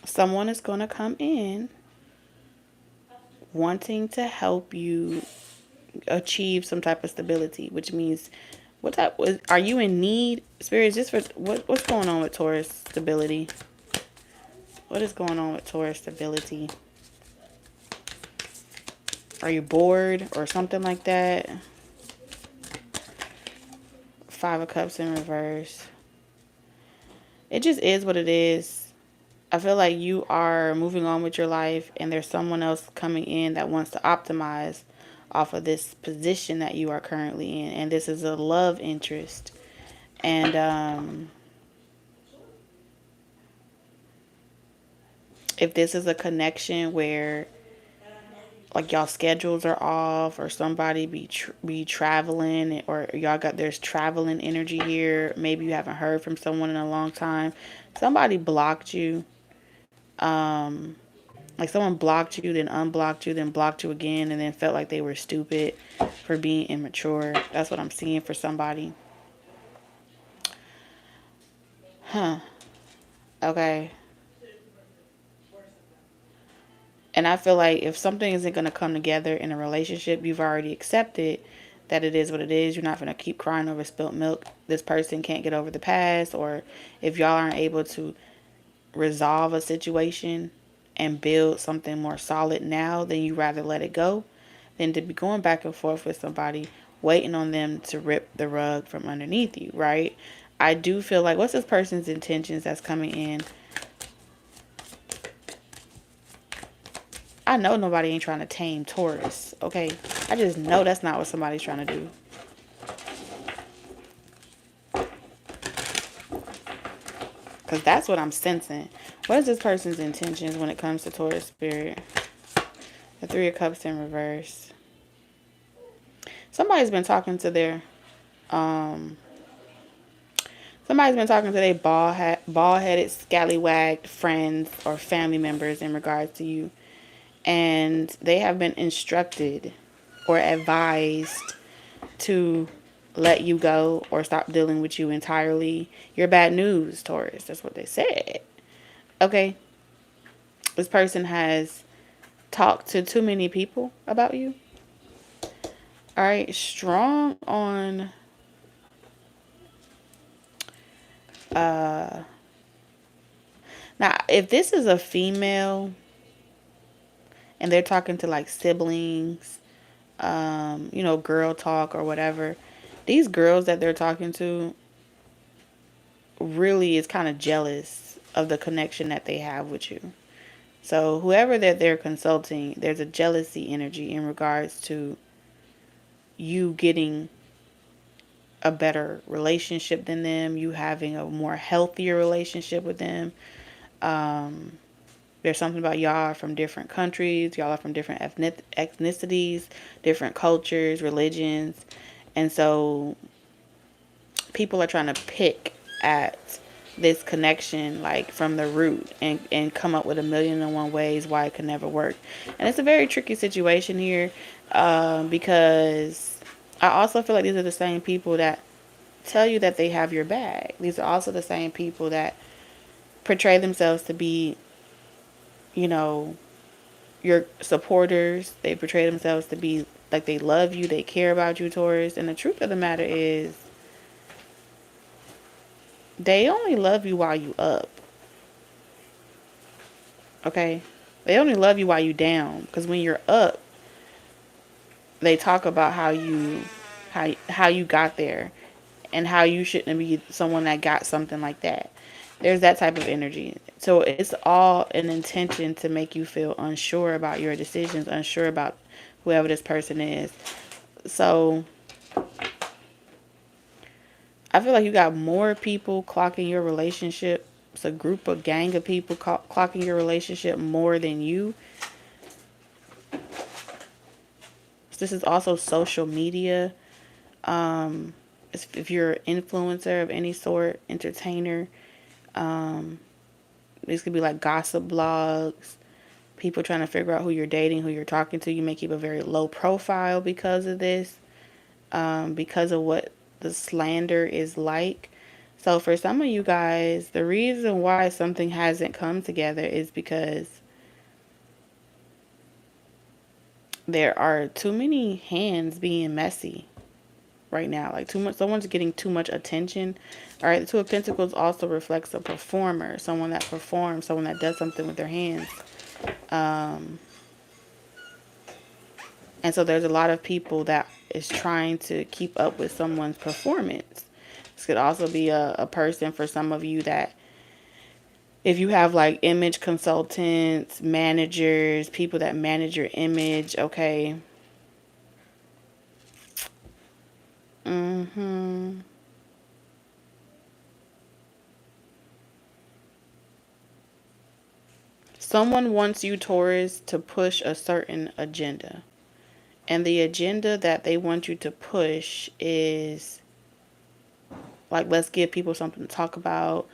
Someone is going to come in wanting to help you achieve some type of stability, which means, what type are you in need? Spirit, is this for what's going on with Taurus stability? What is going on with Taurus stability? Are you bored or something like that? Five of Cups in reverse. It just is what it is. I feel like you are moving on with your life, and there's someone else coming in that wants to optimize off of this position that you are currently in. And this is a love interest. And if this is a connection where like y'all schedules are off, or somebody be traveling, or there's traveling energy here. Maybe you haven't heard from someone in a long time. Somebody blocked you. Like someone blocked you, then unblocked you, then blocked you again, and then felt like they were stupid for being immature. That's what I'm seeing for somebody. Okay. And I feel like if something isn't going to come together in a relationship, you've already accepted that it is what it is. You're not going to keep crying over spilt milk. This person can't get over the past. Or if y'all aren't able to resolve a situation and build something more solid now, then you rather let it go than to be going back and forth with somebody, waiting on them to rip the rug from underneath you, right? I do feel like, what's this person's intentions that's coming in? I know nobody ain't trying to tame Taurus, okay? I just know that's not what somebody's trying to do. Because that's what I'm sensing. What is this person's intentions when it comes to Taurus spirit? The Three of Cups in reverse. Somebody's been talking to their bald-headed, scallywagged friends or family members in regards to you. And they have been instructed or advised to let you go or stop dealing with you entirely. You're bad news, Taurus. That's what they said. Okay. This person has talked to too many people about you. All right. Strong on now, if this is a female and they're talking to like siblings, girl talk or whatever, these girls that they're talking to really is kind of jealous of the connection that they have with you. So whoever that they're consulting, there's a jealousy energy in regards to you getting a better relationship than them, you having a more healthier relationship with them. There's something about y'all are from different countries, y'all are from different ethnicities, different cultures, religions. And so people are trying to pick at this connection like from the root and come up with 1,000,001 ways why it could never work. And it's a very tricky situation here because I also feel like these are the same people that tell you that they have your back. These are also the same people that portray themselves to be, your supporters. They portray themselves to be like they love you, they care about you, Taurus. And the truth of the matter is, they only love you while you up. Okay? They only love you while you down. Because when you're up, they talk about how you got there and how you shouldn't be someone that got something like that. There's that type of energy. So it's all an intention to make you feel unsure about your decisions, unsure about whoever this person is. So I feel like you got more people clocking your relationship. It's a group, a gang of people clocking your relationship more than you. This is also social media. If you're an influencer of any sort, entertainer, these could be like gossip blogs, people trying to figure out who you're dating, who you're talking to. You may keep a very low profile because of this, because of what the slander is like. So for some of you guys, the reason why something hasn't come together is because there are too many hands being messy right now. Like too much, someone's getting too much attention. All right, the Two of Pentacles also reflects a performer, someone that performs, someone that does something with their hands. And so there's a lot of people that is trying to keep up with someone's performance. This could also be a person for some of you that, if you have like image consultants, managers, people that manage your image, okay. Someone wants you, Taurus, to push a certain agenda. And the agenda that they want you to push is like, let's give people something to talk about.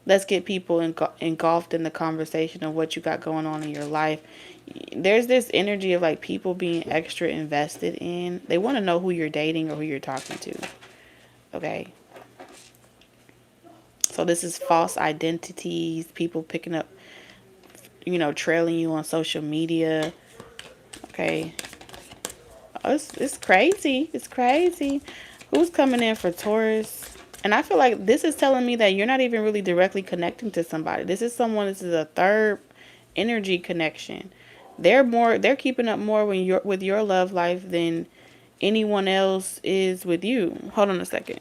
Let's get people engulfed in the conversation of what you got going on in your life. There's this energy of like people being extra invested in. They want to know who you're dating or who you're talking to. Okay. So this is false identities, people picking up, trailing you on social media. Okay. Oh, it's crazy. It's crazy. Who's coming in for Taurus? And I feel like this is telling me that you're not even really directly connecting to somebody. This is a third energy connection. They're keeping up more with your love life than anyone else is with you. Hold on a second.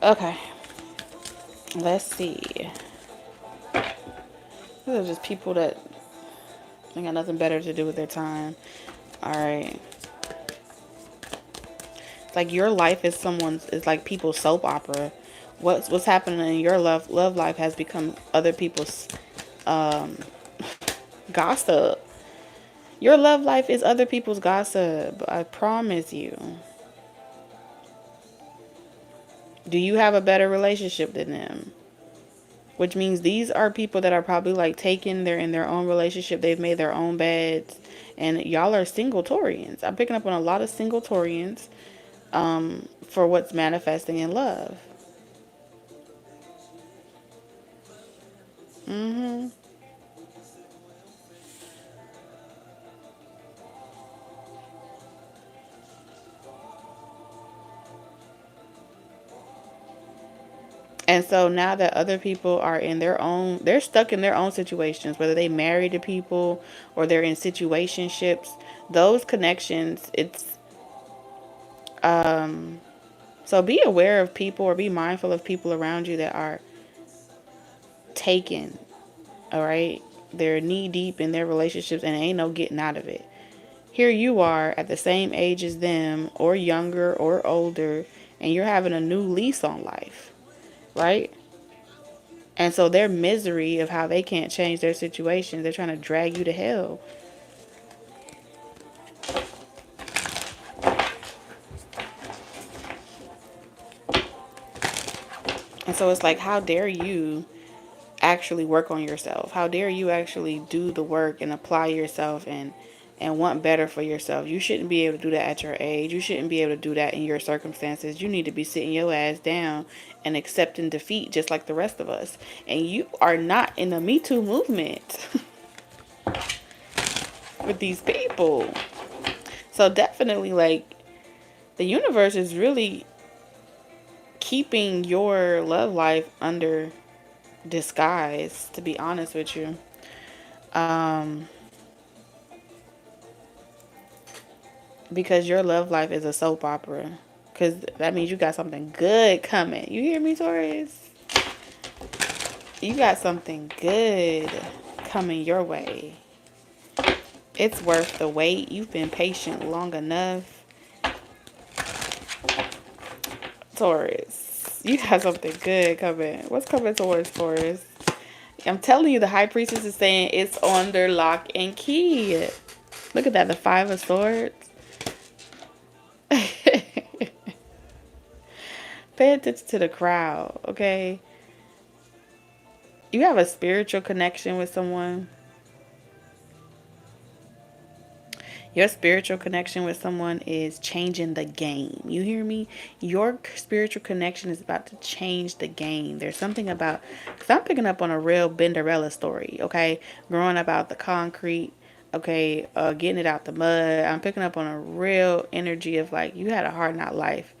Okay. Let's see. These are just people that ain't got nothing better to do with their time. Alright. It's like your life is someone's, it's like people's soap opera. What's happening in your love life has become other people's um gossip. Your love life is other people's gossip. I promise you. Do you have a better relationship than them? Which means these are people that are probably like taken, they're in their own relationship, they've made their own beds, and y'all are single Torians. I'm picking up on a lot of single Torians for what's manifesting in love. Mm-hmm. And so now that other people are in their own, they're stuck in their own situations, whether they married to people or they're in situationships, those connections, it's, so be aware of people or be mindful of people around you that are taken, all right? They're knee deep in their relationships and ain't no getting out of it. Here you are at the same age as them or younger or older, and you're having a new lease on life, right? And so their misery of how they can't change their situations, they're trying to drag you to hell. And so it's like, how dare you actually work on yourself? How dare you actually do the work and apply yourself and want better for yourself? You shouldn't be able to do that at your age. You shouldn't be able to do that in your circumstances. You need to be sitting your ass down and accepting defeat just like the rest of us. And you are not in the Me Too movement with these people. So definitely, like, the universe is really keeping your love life under disguise, to be honest with you. Um, because your love life is a soap opera. Because that means you got something good coming. You hear me, Taurus? You got something good coming your way. It's worth the wait. You've been patient long enough. Taurus, you got something good coming. What's coming towards Taurus? I'm telling you, the High Priestess is saying it's under lock and key. Look at that, the Five of Swords. Pay attention to the crowd, okay? You have a spiritual connection with someone. Your spiritual connection with someone is changing the game. You hear me? Your spiritual connection is about to change the game. There's something about, because I'm picking up on a real Benderella story, okay? Growing up out the concrete, okay? Getting it out the mud. I'm picking up on a real energy of like, you had a hard knock life.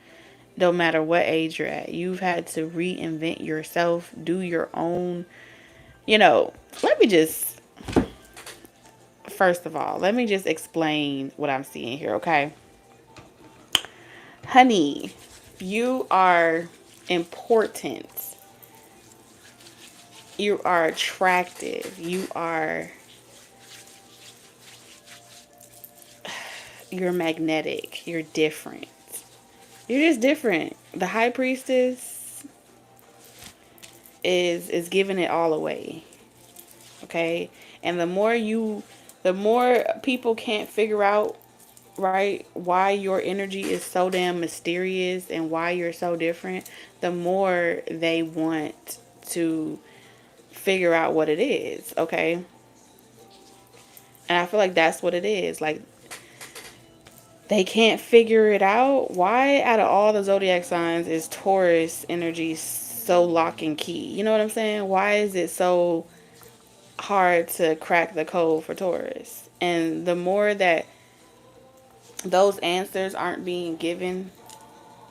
No matter what age you're at. You've had to reinvent yourself, do your own, let me just, first of all, let me just explain what I'm seeing here, okay? Honey, you are important. You are attractive. You're magnetic. You're different. You're just different. The High Priestess is giving it all away. Okay? And the more people can't figure out, right, why your energy is so damn mysterious and why you're so different, the more they want to figure out what it is, okay? And I feel like that's what it is. Like, they can't figure it out. Why, out of all the zodiac signs, is Taurus energy so lock and key? You know what I'm saying? Why is it so hard to crack the code for Taurus? And the more that those answers aren't being given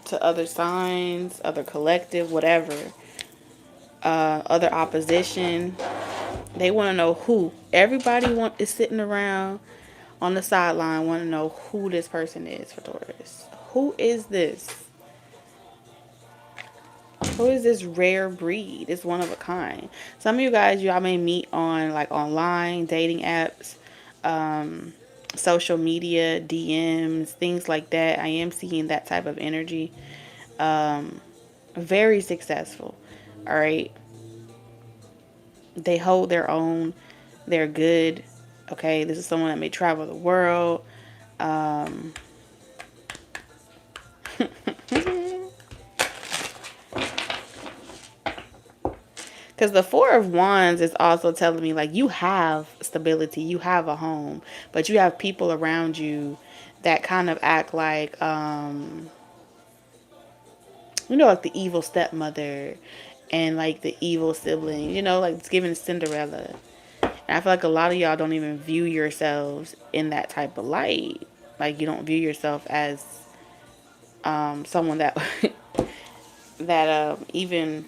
to other signs, other collective, whatever, other opposition, they want to know who. Everybody is sitting around on the sideline want to know who this person is for Taurus. Who is this? Who is this rare breed? It's one of a kind. Some of you guys, y'all may meet on like online dating apps, social media, DMs, things like that. I am seeing that type of energy. Very successful. All right. They hold their own. They're good. Okay. This is someone that may travel the world. Because the Four of Wands is also telling me, like, you have stability, you have a home, but you have people around you that kind of act like, like the evil stepmother and like the evil sibling, like it's giving Cinderella. And I feel like a lot of y'all don't even view yourselves in that type of light. Like, you don't view yourself as someone that that even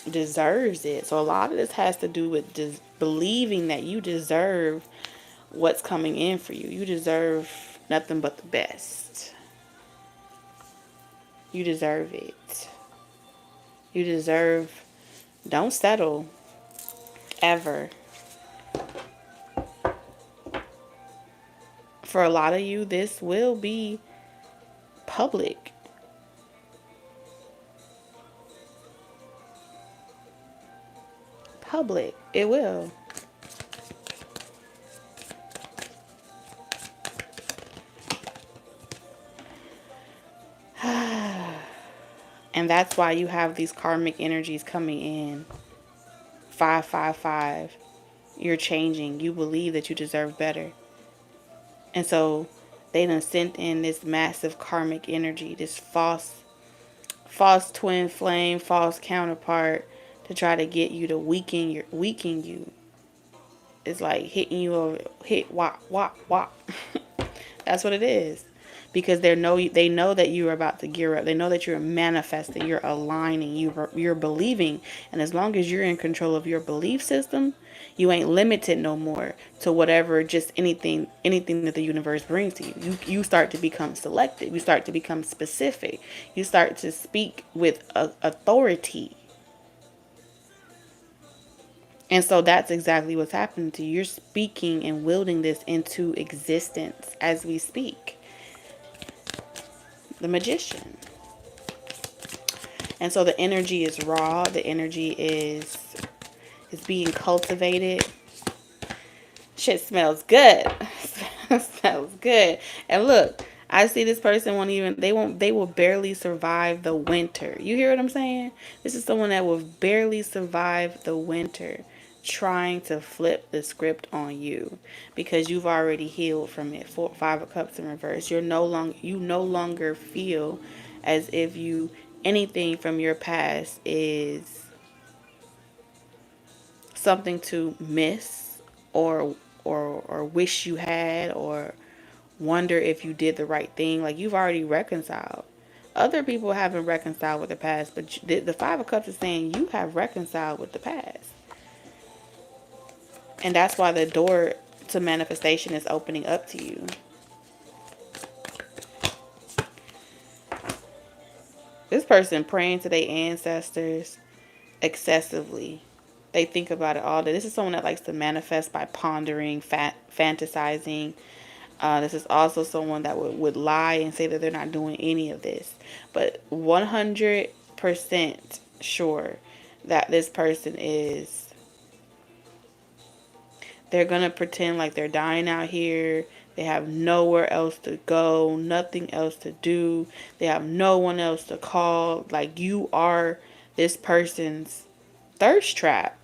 deserves it. So a lot of this has to do with just believing that you deserve what's coming in for you. You deserve nothing but the best. You deserve it. You deserve, don't settle ever. For a lot of you, this will be public. Public. It will. And that's why you have these karmic energies coming in. 555. You're changing. You believe that you deserve better. And so they done sent in this massive karmic energy, this false twin flame, false counterpart to try to get you to weaken you. It's like hitting you over, hit wop wop wop. That's what it is. Because they know that you're about to gear up. They know that you're manifesting, you're aligning, you're believing. And as long as you're in control of your belief system, you ain't limited no more to whatever, just anything that the universe brings to you. You start to become selective. You start to become specific. You start to speak with authority. And so that's exactly what's happening to you. You're speaking and wielding this into existence as we speak. The Magician. And so the energy is raw. The energy is being cultivated. Shit smells good. Smells good. And look, I see this person they will barely survive the winter. You hear what I'm saying? This is someone that will barely survive the winter, trying to flip the script on you because you've already healed from it. 5 of Cups in reverse. You no longer feel as if anything from your past is something to miss or wish you had or wonder if you did the right thing. Like, you've already reconciled. Other people haven't reconciled with the past, but the 5 of Cups is saying you have reconciled with the past. And that's why the door to manifestation is opening up to you. This person praying to their ancestors excessively. They think about it all day. This is someone that likes to manifest by pondering, fantasizing. This is also someone that would lie and say that they're not doing any of this. But 100% sure that this person is. They're going to pretend like they're dying out here. They have nowhere else to go, nothing else to do. They have no one else to call. Like, you are this person's thirst trap.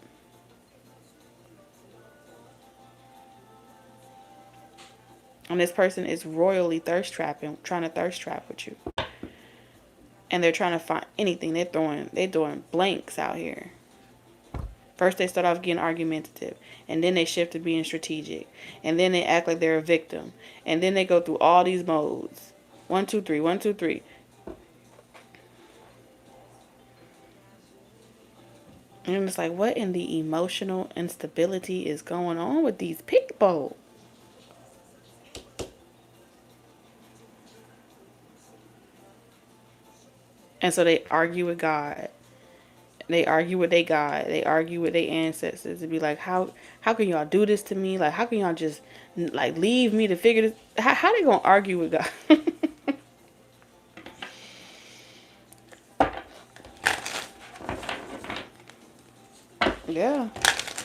And this person is royally trying to thirst trap with you. And they're trying to find anything. They're throwing blanks out here. First they start off getting argumentative, and then they shift to being strategic, and then they act like they're a victim, and then they go through all these modes. 1, 2, 3, 1, 2, 3. And it's like, what in the emotional instability is going on with these people? And so they argue with God. They argue with their God. They argue with their ancestors to be like, how can y'all do this to me? Like, how can y'all just like leave me to figure this? How they gonna argue with God? Yeah.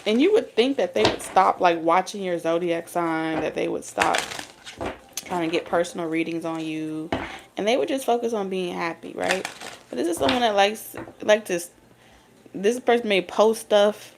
And you would think that they would stop like watching your zodiac sign, that they would stop trying to get personal readings on you, and they would just focus on being happy, right? But this is someone that like to. This person may post stuff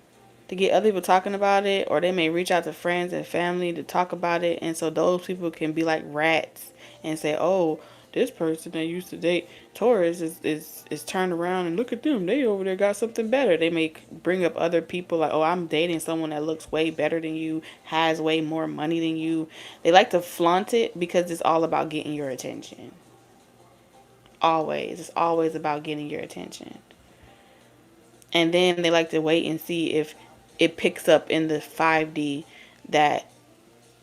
to get other people talking about it, or they may reach out to friends and family to talk about it, and so those people can be like rats and say, "Oh, this person that used to date Taurus is turned around and look at them, they over there got something better." They may bring up other people like, "Oh, I'm dating someone that looks way better than you, has way more money than you." They like to flaunt it because it's all about getting your attention. Always, it's always about getting your attention. And then they like to wait and see if it picks up in the 5D, that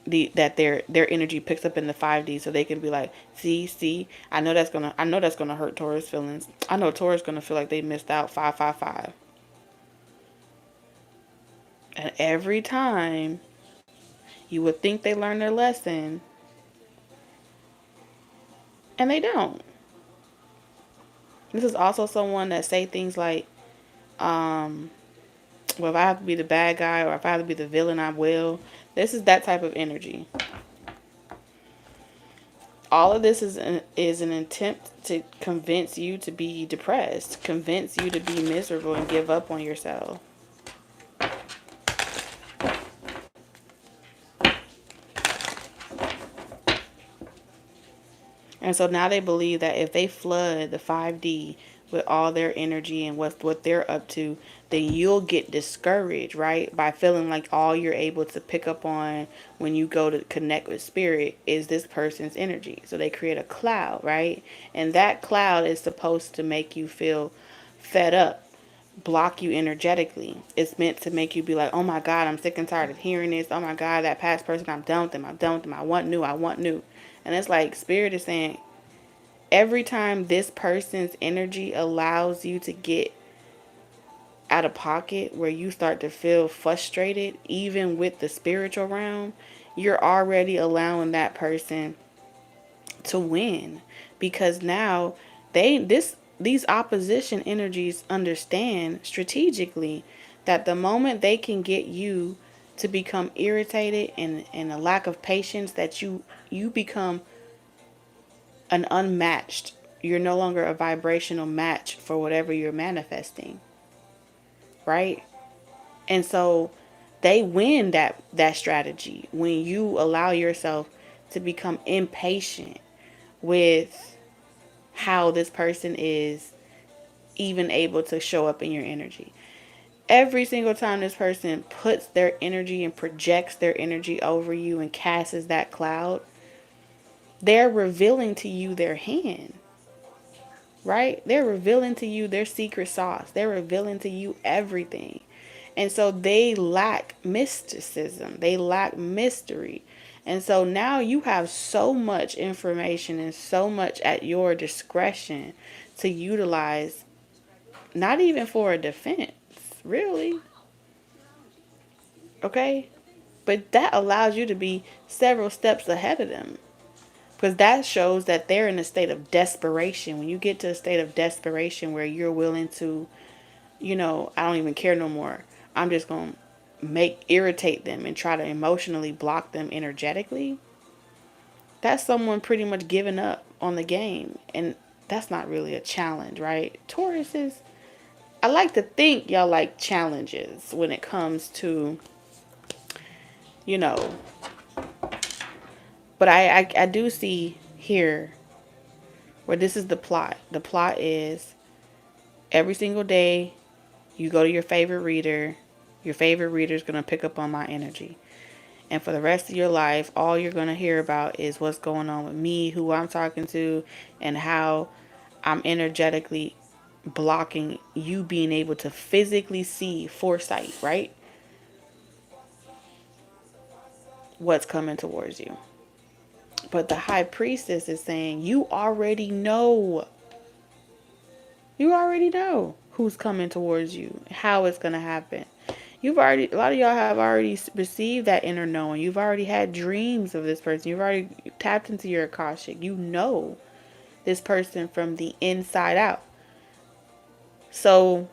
their energy picks up in the 5D, so they can be like, see, I know that's gonna hurt Taurus feelings. I know Taurus gonna feel like they missed out 555. And every time you would think they learn their lesson, and they don't. This is also someone that say things like, well, if I have to be the bad guy or if I have to be the villain, I will. This is that type of energy. All of this is an attempt to convince you to be depressed, convince you to be miserable and give up on yourself. And so now they believe that if they flood the 5D with all their energy and what they're up to, then you'll get discouraged, right? By feeling like all you're able to pick up on when you go to connect with spirit is this person's energy. So they create a cloud, right? And that cloud is supposed to make you feel fed up, block you energetically. It's meant to make you be like, oh my God, I'm sick and tired of hearing this. Oh my God, that past person, I'm done with them. I'm done with them. I want new. I want new. And it's like spirit is saying, every time this person's energy allows you to get out of pocket where you start to feel frustrated, even with the spiritual realm, you're already allowing that person to win. Because now these opposition energies understand strategically that the moment they can get you to become irritated and a lack of patience, that you become an unmatched, you're no longer a vibrational match for whatever you're manifesting, right? And so they win that strategy when you allow yourself to become impatient with how this person is even able to show up in your energy. Every single time this person puts their energy and projects their energy over you and casts that cloud, they're revealing to you their hand, right? They're revealing to you their secret sauce. They're revealing to you everything. And so they lack mysticism. They lack mystery. And so now you have so much information and so much at your discretion to utilize, not even for a defense, really. Okay? But that allows you to be several steps ahead of them. Because that shows that they're in a state of desperation. When you get to a state of desperation where you're willing to, I don't even care no more. I'm just going to irritate them and try to emotionally block them energetically. That's someone pretty much giving up on the game. And that's not really a challenge, right? Tauruses, I like to think y'all like challenges when it comes to, you know, but I do see here where this is the plot. The plot is every single day you go to your favorite reader. Your favorite reader is going to pick up on my energy. And for the rest of your life, all you're going to hear about is what's going on with me, who I'm talking to, and how I'm energetically blocking you being able to physically see foresight, right? What's coming towards you. But the high priestess is saying, you already know. You already know. who's coming towards you, how it's going to happen. A lot of y'all have already received that inner knowing. You've already had dreams of this person. You've already tapped into your Akashic. You know this person from the inside out. So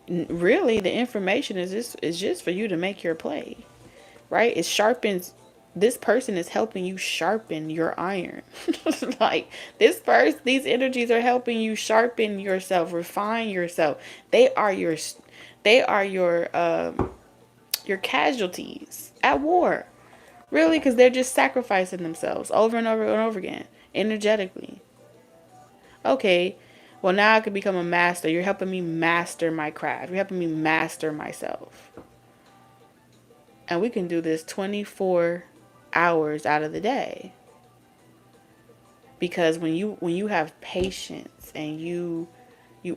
really the information is just for you to make your play, right? It sharpens. This person is helping you sharpen your iron. Like these energies are helping you sharpen yourself, refine yourself. They are your casualties at war, really, because they're just sacrificing themselves over and over and over again, energetically. Okay, well, now I can become a master. You're helping me master my craft. You're helping me master myself. And we can do this 24 hours out of the day. Because when you have patience and you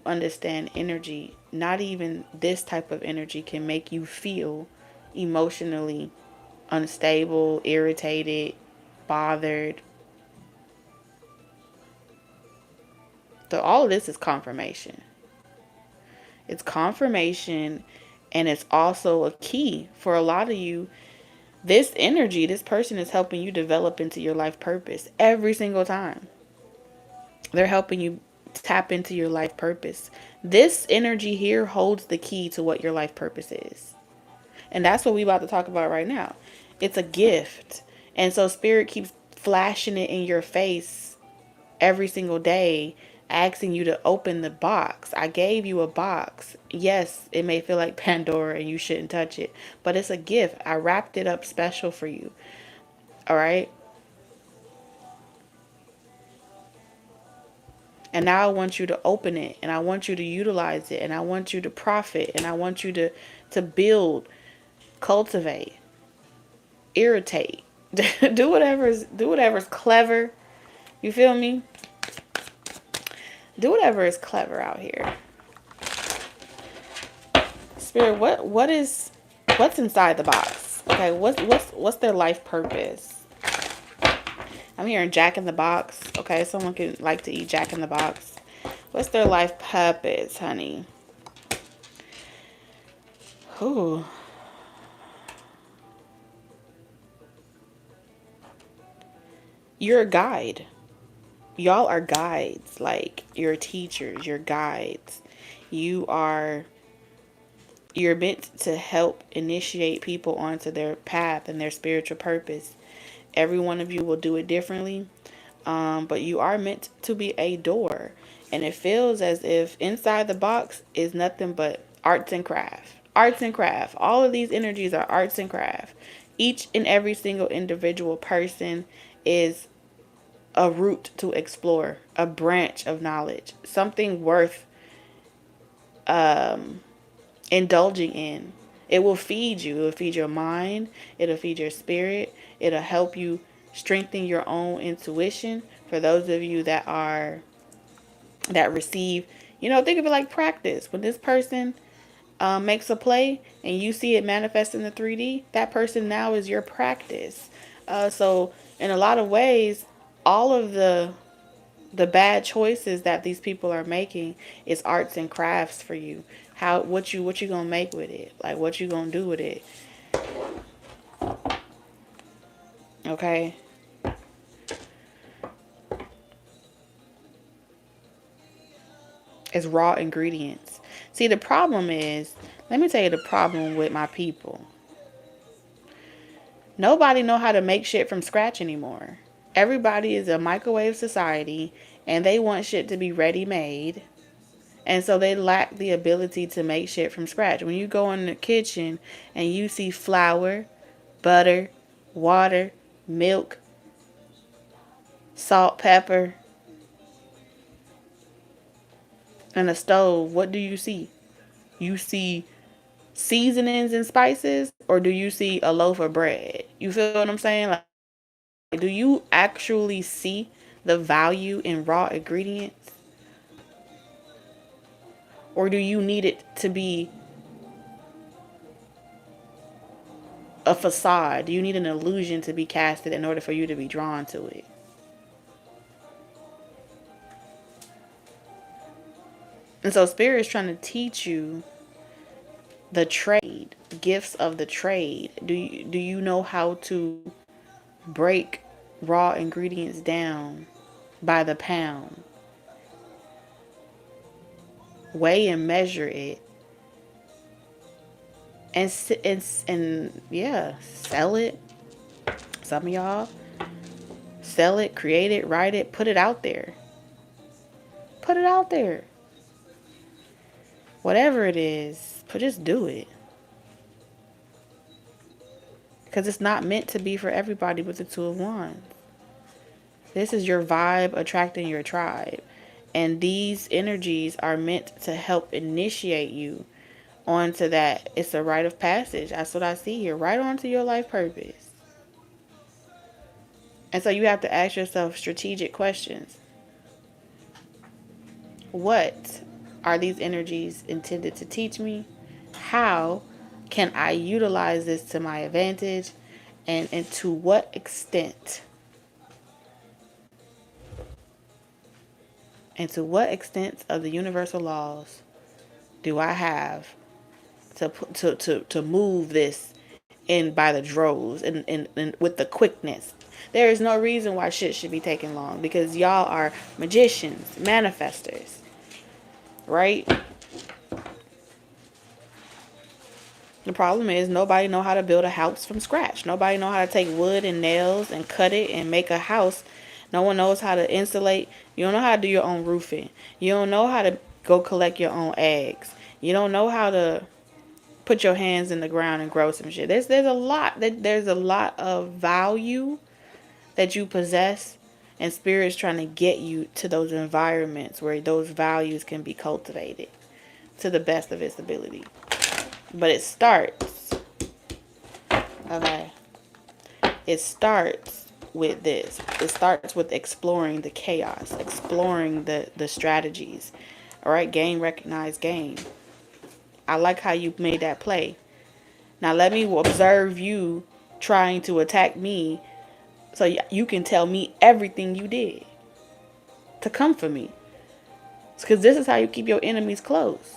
understand energy, not even this type of energy can make you feel emotionally unstable, irritated, bothered. So all of this is confirmation. It's confirmation, and it's also a key for a lot of you. This energy, this person is helping you develop into your life purpose every single time. They're helping you tap into your life purpose. This energy here holds the key to what your life purpose is. And that's what we're about to talk about right now. It's a gift. And so Spirit keeps flashing it in your face every single day, asking you to open the box. I gave you a box. Yes, it may feel like Pandora and you shouldn't touch it, but it's a gift. I wrapped it up special for you. All right? And now I want you to open it, and I want you to utilize it, and I want you to profit, and I want you to build, cultivate, irritate. do whatever's clever. You feel me? Do whatever is clever out here. Spirit, what's inside the box? Okay, what's their life purpose? I'm hearing Jack in the Box. Okay, someone can like to eat Jack in the Box. What's their life purpose, honey? Ooh. You're a guide. Y'all are guides. Like, you're teachers, you're guides. You're meant to help initiate people onto their path and their spiritual purpose. Every one of you will do it differently. But you are meant to be a door. And it feels as if inside the box is nothing but arts and craft. Arts and craft. All of these energies are arts and craft. Each and every single individual person is a route to explore, a branch of knowledge, something worth indulging in. It will feed you. It will feed your mind. It'll feed your spirit. It'll help you strengthen your own intuition. For those of you that receive, think of it like practice. When this person makes a play and you see it manifest in the 3D, that person now is your practice. So in a lot of ways, all of the bad choices that these people are making is arts and crafts for you. What you gonna make with it? Like, what you gonna do with it? Okay. It's raw ingredients. See, the problem is, let me tell you the problem with my people. Nobody know how to make shit from scratch anymore. Everybody is a microwave society, and they want shit to be ready-made. And so they lack the ability to make shit from scratch. When you go in the kitchen and you see flour, butter, water, milk, salt, pepper, and a stove, what do you see? You see seasonings and spices, or do you see a loaf of bread? You feel what I'm saying? Like, do you actually see the value in raw ingredients? Or do you need it to be a facade? Do you need an illusion to be casted in order for you to be drawn to it? And so Spirit is trying to teach you the trade, gifts of the trade. Do you know how to break raw ingredients down by the pound? Weigh and measure it. And yeah, sell it. Some of y'all sell it, create it, write it, put it out there. Put it out there. Whatever it is, just do it. Because it's not meant to be for everybody with the Two of Wands. This is your vibe attracting your tribe. And these energies are meant to help initiate you onto that. It's a rite of passage. That's what I see here. Right onto your life purpose. And so you have to ask yourself strategic questions. What are these energies intended to teach me? How can I utilize this to my advantage? And to what extent? And to what extent of the universal laws do I have to move this in by the droves and with the quickness? There is no reason why shit should be taking long, because y'all are magicians, manifestors, right? The problem is nobody know how to build a house from scratch. Nobody know how to take wood and nails and cut it and make a house. No one knows how to insulate. You don't know how to do your own roofing. You don't know how to go collect your own eggs. You don't know how to put your hands in the ground and grow some shit. There's a lot of value that you possess, and Spirit's trying to get you to those environments where those values can be cultivated to the best of its ability. But it starts, okay, it starts with this. It starts with exploring the chaos, exploring the strategies. All right, game, recognize, game. I like how you made that play. Now let me observe you trying to attack me so you can tell me everything you did to come for me. Because this is how you keep your enemies close.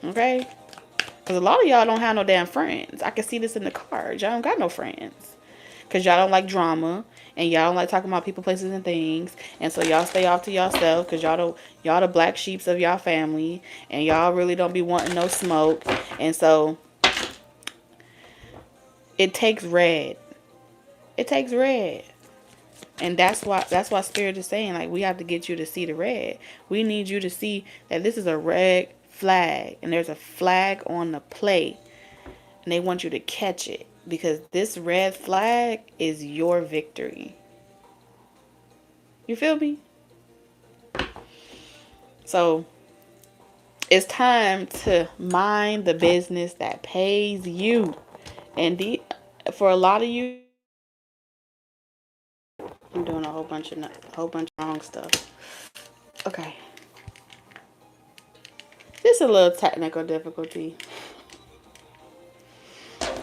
Okay? Because a lot of y'all don't have no damn friends. I can see this in the cards. Y'all don't got no friends. Because y'all don't like drama. And y'all don't like talking about people, places, and things. And so y'all stay off to yourself. Because y'all the black sheeps of y'all family. And y'all really don't be wanting no smoke. And so it takes red. It takes red. And that's why Spirit is saying, like, we have to get you to see the red. We need you to see that this is a red flag, and there's a flag on the plate, and they want you to catch it, because this red flag is your victory. You feel me? So it's time to mind the business that pays you. And for a lot of you, I'm doing a whole bunch of wrong stuff. Okay. Just a little technical difficulty. So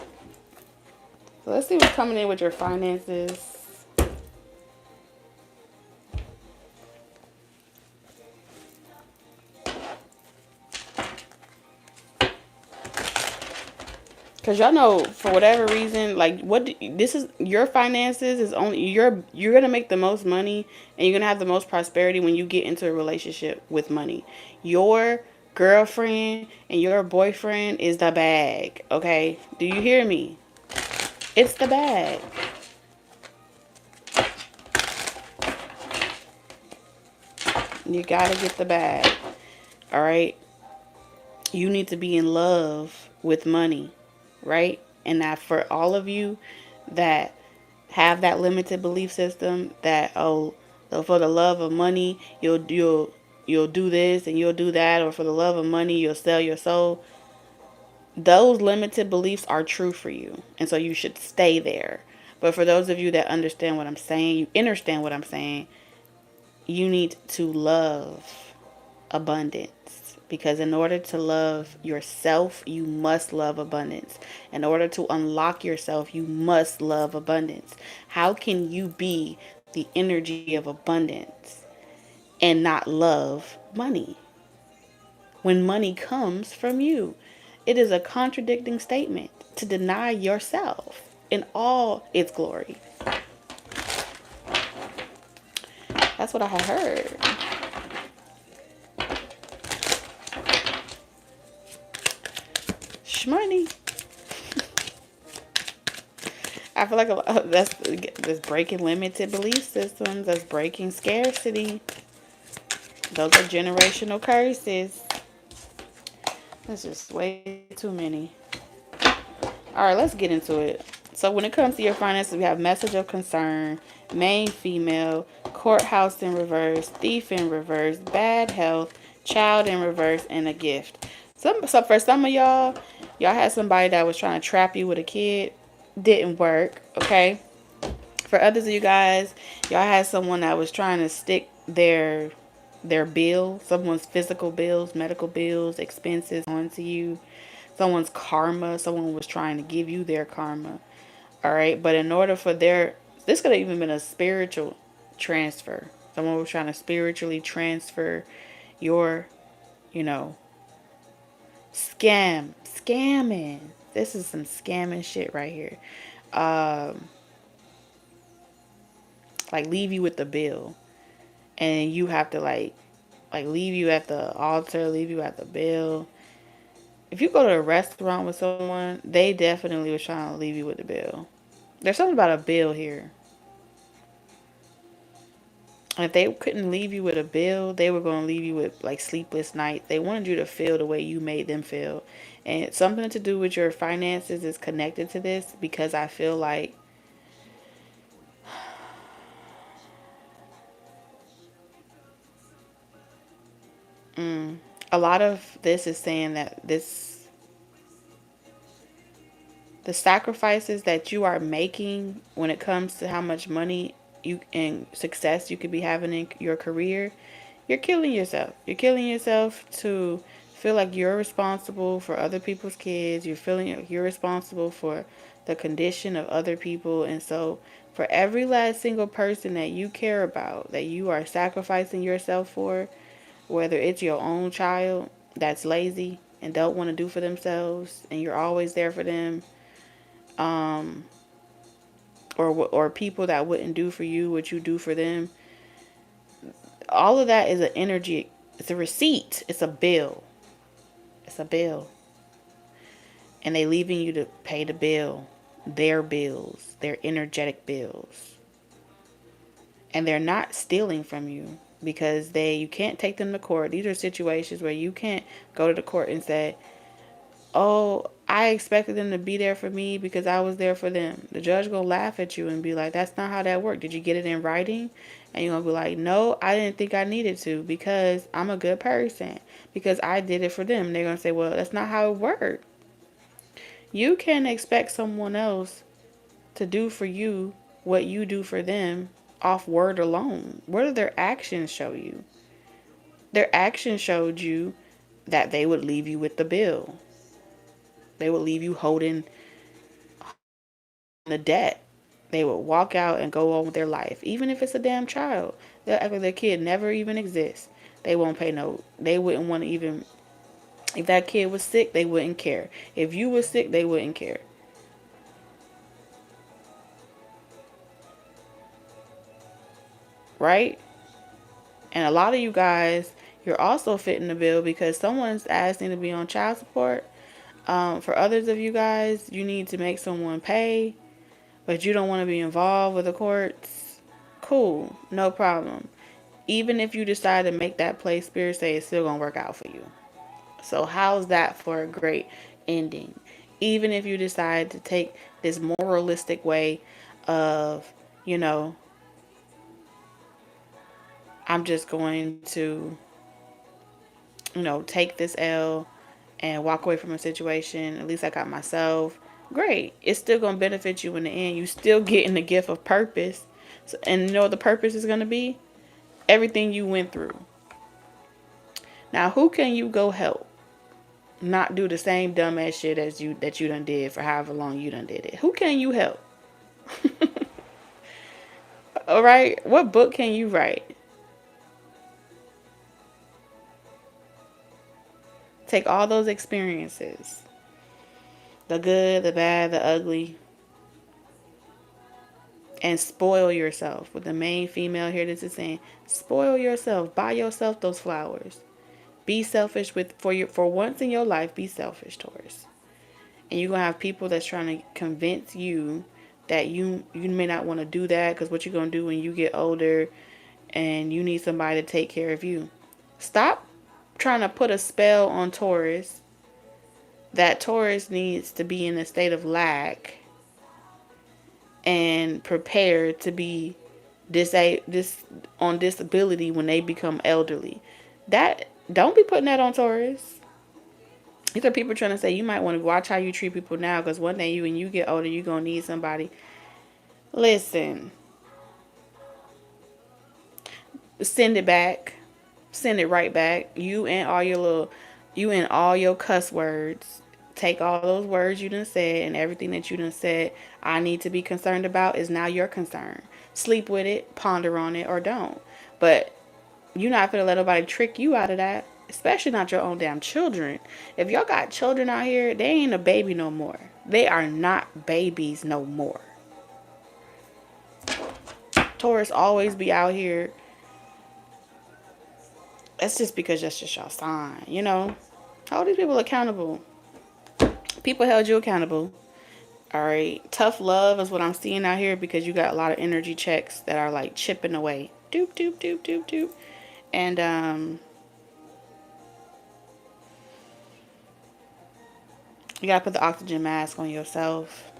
let's see what's coming in with your finances. Because y'all know, for whatever reason, like, this is your finances is only, you're going to make the most money and you're going to have the most prosperity when you get into a relationship with money. Your girlfriend and your boyfriend is the bag, okay? Do you hear me? It's the bag. You got to get the bag, all right? You need to be in love with money. Right? And that for all of you that have that limited belief system that, oh, for the love of money you'll do this and you'll do that, or for the love of money you'll sell your soul, those limited beliefs are true for you, and so you should stay there. But for those of you that understand what I'm saying, you understand what I'm saying, you need to love abundance. Because in order to love yourself, you must love abundance. In order to unlock yourself, you must love abundance. How can you be the energy of abundance and not love money when money comes from you. It is a contradicting statement to deny yourself in all its glory. That's what I had heard. Shmoney. I feel like that's breaking limited belief systems. That's breaking scarcity. Those are generational curses. That's just way too many. All right, let's get into it. So when it comes to your finances, we have message of concern, main female, courthouse in reverse, thief in reverse, bad health, child in reverse, and a gift. So for some of y'all had somebody that was trying to trap you with a kid. Didn't work, okay? For others of you guys, y'all had someone that was trying to stick their bill, someone's physical bills, medical bills, expenses onto you. Someone's karma, someone was trying to give you their karma. All right, but in order for this could have even been a spiritual transfer. Someone was trying to spiritually transfer your, scamming. This is some scamming shit right here. Like leave you with the bill, and you have to like leave you at the altar, leave you at the bill. If you go to a restaurant with someone, they definitely was trying to leave you with the bill. There's something about a bill here. And if they couldn't leave you with a bill, they were going to leave you with like sleepless nights. They wanted you to feel the way you made them feel. And something to do with your finances is connected to this, because I feel like a lot of this is saying that the sacrifices that you are making when it comes to how much money you and success you could be having in your career, you're killing yourself. You're killing yourself to feel like you're responsible for other people's kids. You're feeling like you're responsible for the condition of other people. And so for every last single person that you care about, that you are sacrificing yourself for, whether it's your own child that's lazy and don't want to do for themselves and you're always there for them, or people that wouldn't do for you what you do for them, all of that is an energy. It's a receipt. It's a bill. It's a bill. And they leaving you to pay the bill, their bills, their energetic bills. And they're not stealing from you, because you can't take them to court. These are situations where you can't go to the court and say, oh, I expected them to be there for me because I was there for them. The judge gonna laugh at you and be like, that's not how that worked. Did you get it in writing? And you're gonna be like, no, I didn't think I needed to, because I'm a good person, because I did it for them. And they're gonna say, well, that's not how it worked. You can't expect someone else to do for you what you do for them off word alone. What do their actions show you? Their actions showed you that they would leave you with the bill. They would leave you holding the debt. They would walk out and go on with their life. Even if it's a damn child, they'll act like their kid never even exists. They won't pay they wouldn't want to even, if that kid was sick, they wouldn't care. If you were sick, they wouldn't care. Right? And a lot of you guys, you're also fitting the bill because someone's asking to be on child support. For others of you guys, you need to make someone pay, but you don't want to be involved with the courts. Cool, no problem. Even if you decide to make that play, Spirit say it's still going to work out for you. So how's that for a great ending? Even if you decide to take this moralistic way of, I'm just going to, take this L and walk away from a situation. At least I got myself. Great. It's still going to benefit you in the end. You still getting the gift of purpose. So, and what the purpose is going to be? Everything you went through. Now, who can you go help? Not do the same dumbass shit that you done did for however long you done did it. Who can you help? All right. What book can you write? Take all those experiences, the good, the bad, the ugly, and spoil yourself. With the main female here, this is saying, spoil yourself. Buy yourself those flowers. Be selfish for once in your life. Be selfish, Taurus. And you're gonna have people that's trying to convince you that you may not want to do that, because what you're gonna do when you get older and you need somebody to take care of you. Stop trying to put a spell on Taurus that Taurus needs to be in a state of lack and prepared to be on disability when they become elderly. That, don't be putting that on Taurus. These are people trying to say you might want to watch how you treat people now, because one day when you get older, you're going to need somebody. Listen. Send it back. Send it right back. You and all your cuss words. Take all those words you done said and everything that you done said I need to be concerned about is now your concern. Sleep with it, ponder on it, or don't. But you're not going to let nobody trick you out of that. Especially not your own damn children. If y'all got children out here, they ain't a baby no more. They are not babies no more. Taurus always be out here. That's just because that's just your sign, you know. Hold these people accountable. People held you accountable. Alright. Tough love is what I'm seeing out here, because you got a lot of energy checks that are like chipping away. Doop, doop, doop, doop, doop. And, you gotta put the oxygen mask on yourself.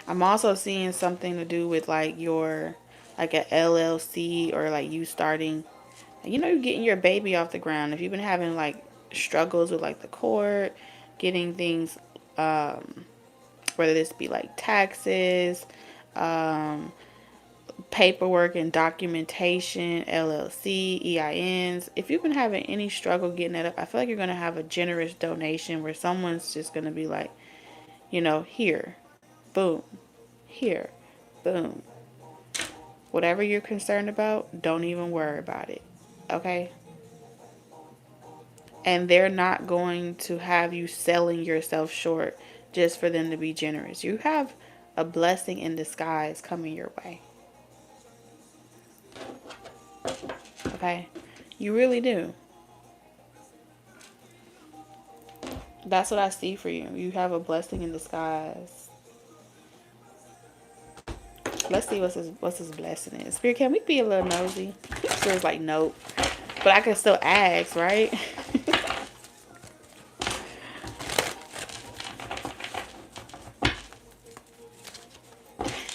I'm also seeing something to do with like your, like a LLC, or like you starting, you know, you're getting your baby off the ground. If you've been having like struggles with like the court, getting things, whether this be like taxes, paperwork and documentation, LLC, EINs. If you've been having any struggle getting that up, I feel like you're going to have a generous donation where someone's just going to be like, you know, here, boom, here, boom. Whatever you're concerned about, don't even worry about it. Okay? And they're not going to have you selling yourself short just for them to be generous. You have a blessing in disguise coming your way. Okay? You really do. That's what I see for you. You have a blessing in disguise. Let's see what's his blessing is. Spirit, can we be a little nosy? Spirit's like, nope. But I can still ask, right?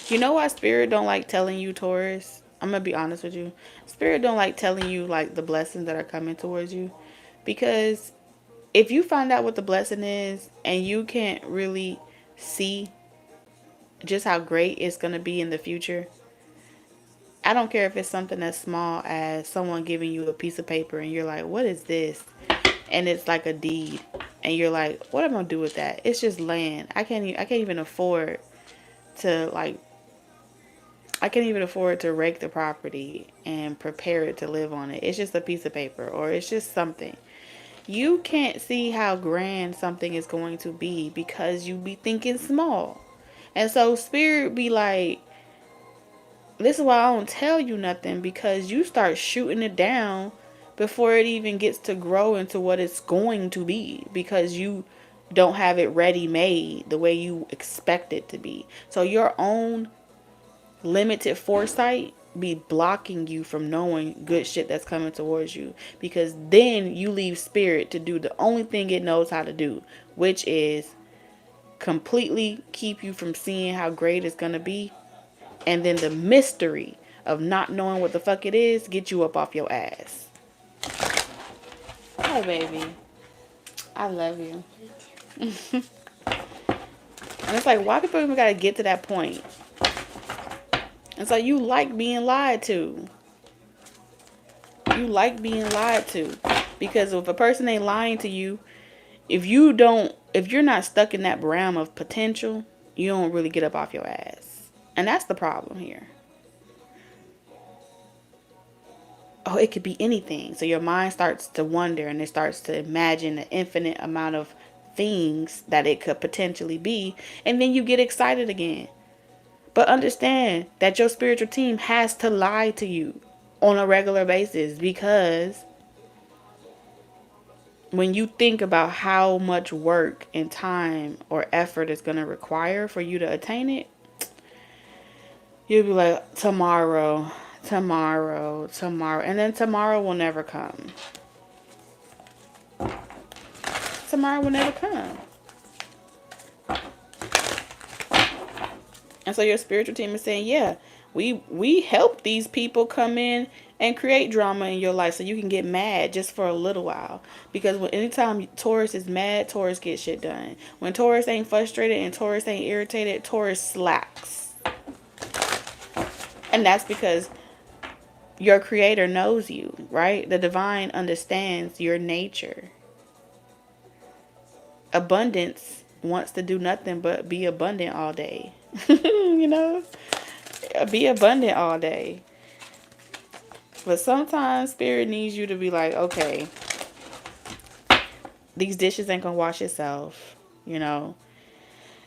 You know why Spirit don't like telling you, Taurus? I'm going to be honest with you. Spirit don't like telling you like the blessings that are coming towards you. Because if you find out what the blessing is and you can't really see just how great it's going to be in the future, I don't care if it's something as small as someone giving you a piece of paper and you're like, what is this? And it's like a deed. And you're like, what am I going to do with that? It's just land. I can't even afford to rake the property and prepare it to live on it. It's just a piece of paper, or it's just something. You can't see how grand something is going to be because you be thinking small. And so Spirit be like, this is why I don't tell you nothing, because you start shooting it down before it even gets to grow into what it's going to be, because you don't have it ready made the way you expect it to be. So your own limited foresight be blocking you from knowing good shit that's coming towards you, because then you leave Spirit to do the only thing it knows how to do, which is completely keep you from seeing how great it's gonna be, and then the mystery of not knowing what the fuck it is get you up off your ass. Hi baby, I love you. And it's like, why people even gotta get to that point? It's like, you like being lied to. You like being lied to. Because if a person ain't lying to you, if you're not stuck in that realm of potential, you don't really get up off your ass. And that's the problem here. oh, it could be anything. So your mind starts to wonder and it starts to imagine an infinite amount of things that it could potentially be. And then you get excited again. But understand that your spiritual team has to lie to you on a regular basis, because when you think about how much work and time or effort it's going to require for you to attain it, you'll be like, tomorrow, tomorrow, tomorrow. And then tomorrow will never come. Tomorrow will never come. And so your spiritual team is saying, yeah, we help these people come in and create drama in your life so you can get mad just for a little while. Because when anytime Taurus is mad, Taurus gets shit done. When Taurus ain't frustrated and Taurus ain't irritated, Taurus slacks. And that's because your creator knows you, right? The divine understands your nature. Abundance wants to do nothing but be abundant all day. You know? Be abundant all day. But sometimes spirit needs you to be like, okay, these dishes ain't gonna wash itself. You know,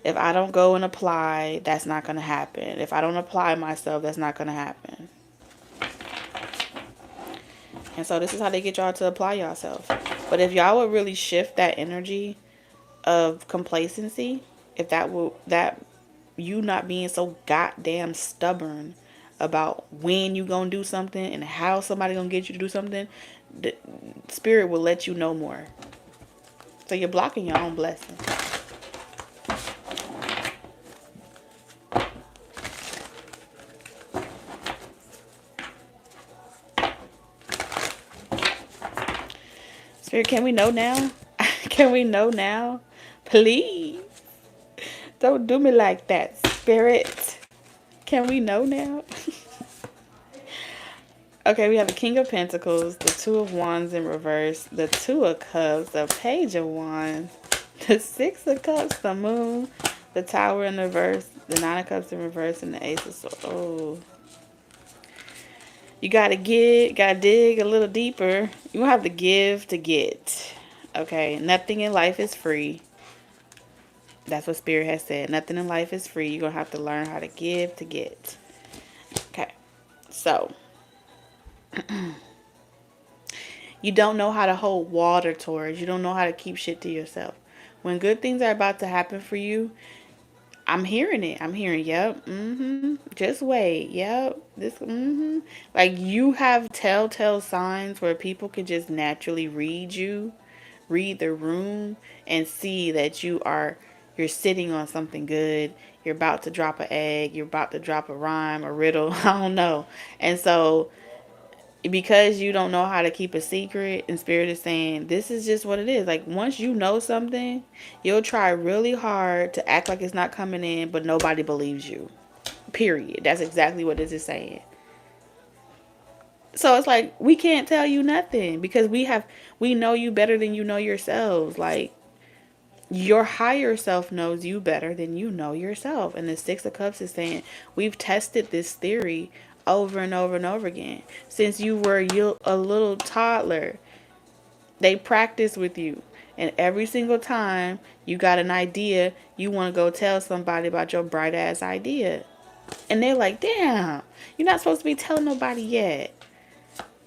if I don't go and apply, that's not gonna happen. If I don't apply myself, that's not gonna happen. And so this is how they get y'all to apply yourself. But if y'all would really shift that energy of complacency, if that you not being so goddamn stubborn about when you gonna do something and how somebody gonna get you to do something, the spirit will let you know more. So you're blocking your own blessing. Spirit, can we know now? Can we know now? Please. Don't do me like that, Spirit. Can we know now? Okay, we have the King of Pentacles, the Two of Wands in reverse, the Two of Cups, the Page of Wands, the Six of Cups, the Moon, the Tower in reverse, the Nine of Cups in reverse, and the Ace of Swords. Oh. You gotta dig a little deeper. You don't have to give to get. Okay, nothing in life is free. That's what Spirit has said. Nothing in life is free. You're gonna have to learn how to give to get. Okay, so you don't know how to hold water, Taurus. You don't know how to keep shit to yourself. When good things are about to happen for you, I'm hearing it. I'm hearing, yep, just wait, yep, this, Like, you have telltale signs where people can just naturally read you, read the room, and see that you're sitting on something good. You're about to drop an egg. You're about to drop a rhyme, a riddle. I don't know. And so, because you don't know how to keep a secret, and Spirit is saying this is just what it is. Like, once you know something, you'll try really hard to act like it's not coming in, but nobody believes you, period. That's exactly what this is saying. So it's like, we can't tell you nothing because we know you better than you know yourselves. Like, your higher self knows you better than you know yourself. And the Six of Cups is saying, we've tested this theory over and over and over again. Since you were a little toddler, they practice with you. And every single time you got an idea, you want to go tell somebody about your bright ass idea. And they're like, damn, you're not supposed to be telling nobody yet.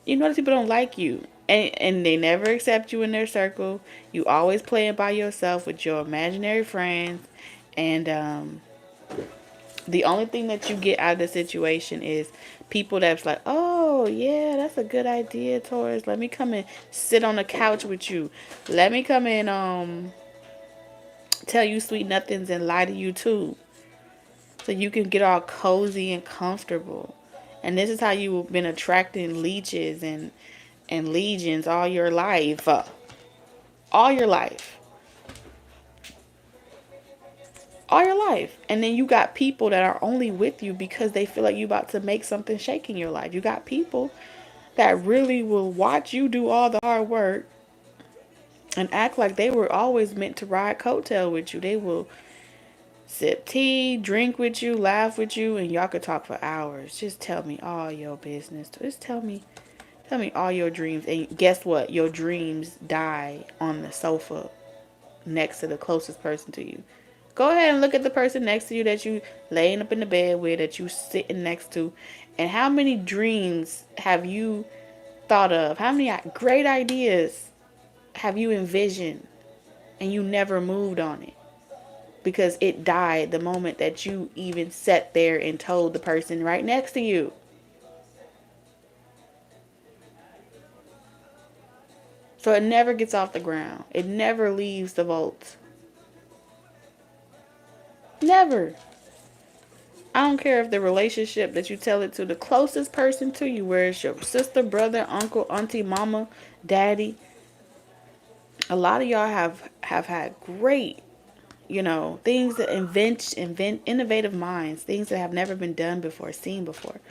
You know that people don't like you. And they never accept you in their circle. You always playing by yourself with your imaginary friends. And the only thing that you get out of the situation is people that's like, oh, yeah, that's a good idea, Taurus. Let me come and sit on the couch with you. Let me come and tell you sweet nothings and lie to you too. So you can get all cozy and comfortable. And this is how you've been attracting leeches and legions all your life. All your life. All your life. And then you got people that are only with you because they feel like you're about to make something shake in your life. You got people that really will watch you do all the hard work and act like they were always meant to ride coattail with you. They will sip tea, drink with you, laugh with you, and y'all could talk for hours. Just tell me all your business. Just tell me Tell me all your dreams. And guess what? Your dreams die on the sofa next to the closest person to you. Go ahead and look at the person next to you that you laying up in the bed with, that you sitting next to. And how many dreams have you thought of? How many great ideas have you envisioned and you never moved on it? Because it died the moment that you even sat there and told the person right next to you. So it never gets off the ground. It never leaves the vault. Never. I don't care if the relationship that you tell it to the closest person to you, where it's your sister, brother, uncle, auntie, mama, daddy. A lot of y'all have had great, things that invent innovative minds, things that have never been done before, seen before.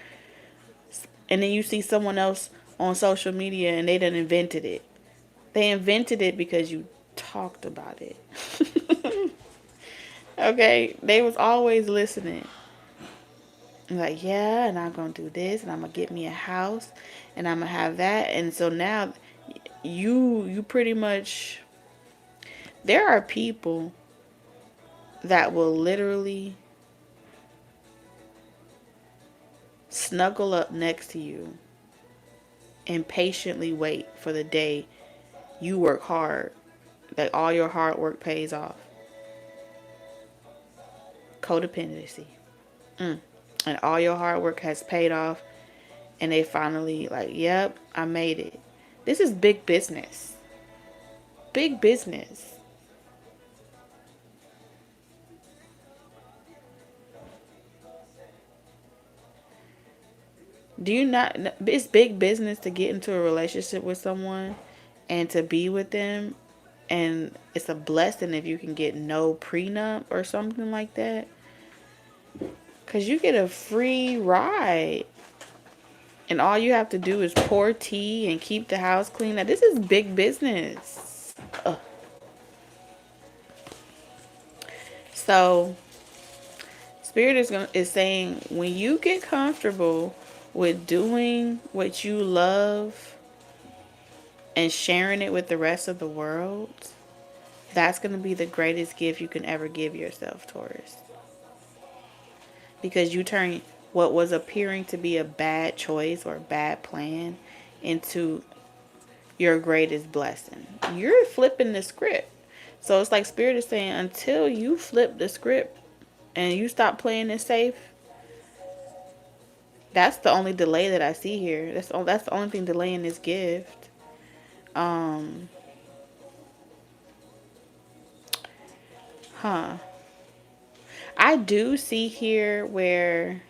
And then you see someone else on social media and they done invented it. They invented it because you talked about it. Okay? They was always listening. Like, yeah, and I'm going to do this, and I'm going to get me a house, and I'm going to have that. And so now you pretty much, there are people that will literally snuggle up next to you and patiently wait for the day you work hard, that all your hard work pays off. Codependency. And all your hard work has paid off, and they finally like, yep, I made it. This is big business. Big business. Do you not, it's big business to get into a relationship with someone and to be with them, and it's a blessing if you can get no prenup or something like that, because you get a free ride. And all you have to do is pour tea and keep the house clean. Now, this is big business. Ugh. So, Spirit is saying, when you get comfortable with doing what you love and sharing it with the rest of the world, that's going to be the greatest gift you can ever give yourself, Taurus. Because you turn what was appearing to be a bad choice or a bad plan into your greatest blessing. You're flipping the script. So it's like Spirit is saying, until you flip the script and you stop playing it safe, that's the only delay that I see here. That's the only thing delaying this gift. I do see here where,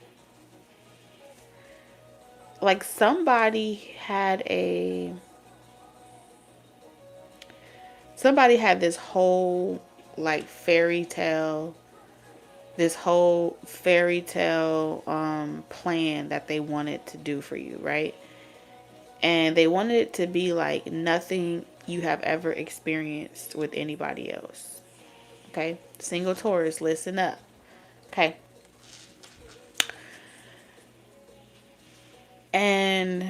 like, somebody had this whole like fairy tale plan that they wanted to do for you, right? And they wanted it to be like nothing you have ever experienced with anybody else. Okay? Single Taurus, listen up. Okay? And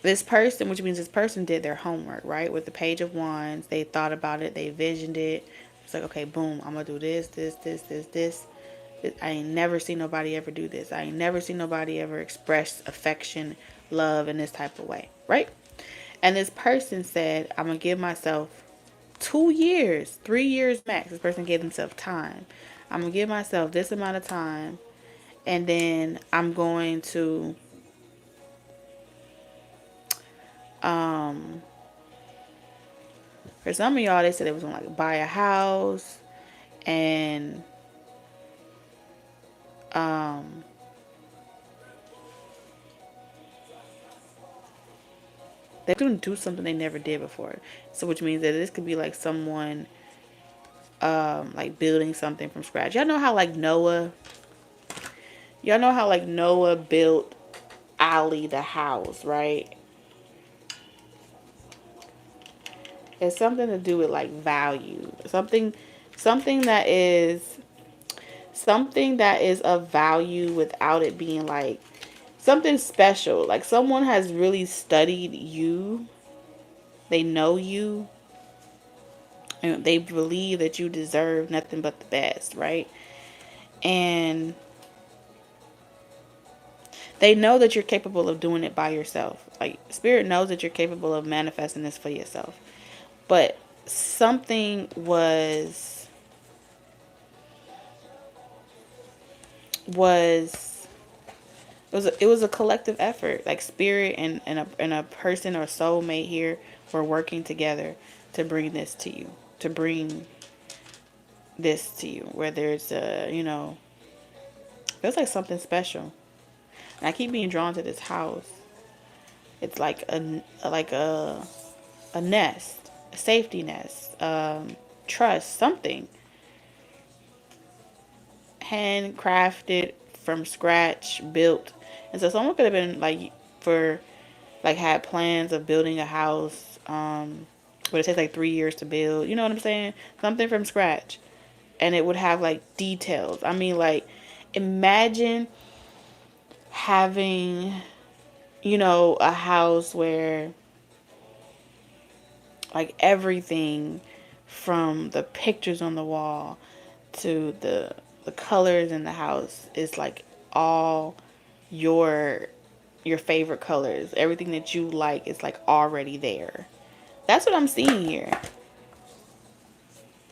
this person, which means this person did their homework, right? With the Page of Wands, they thought about it, they visioned it. It's like, okay, boom, I'm going to do this. I ain't never seen nobody ever do this. I ain't never seen nobody ever express affection, love in this type of way, right? And this person said, I'm going to give myself 2 years, 3 years max. This person gave themselves time. I'm going to give myself this amount of time, and then I'm going to for some of y'all, they said they was gonna like buy a house, and they're gonna do something they never did before. So which means that this could be like someone like building something from scratch. Y'all know how like Noah built Ali the house, right? It's something to do with like value. Something that is of value without it being like something special. Like someone has really studied you. They know you. And they believe that you deserve nothing but the best, right? And they know that you're capable of doing it by yourself. Like spirit knows that you're capable of manifesting this for yourself. But something was it was a collective effort. Like spirit and a person or soulmate here were working together to bring this to you. To bring this to you. Whether it's feels like something special. And I keep being drawn to this house. It's like a nest, a safety nest, trust, something handcrafted from scratch, built. And so someone could have been had plans of building a house, but it takes like 3 years to build. You know what I'm saying? Something from scratch, and it would have like details. I mean, like imagine having, a house where like everything from the pictures on the wall to the colors in the house is like all your favorite colors. Everything that you like is like already there. That's what I'm seeing here.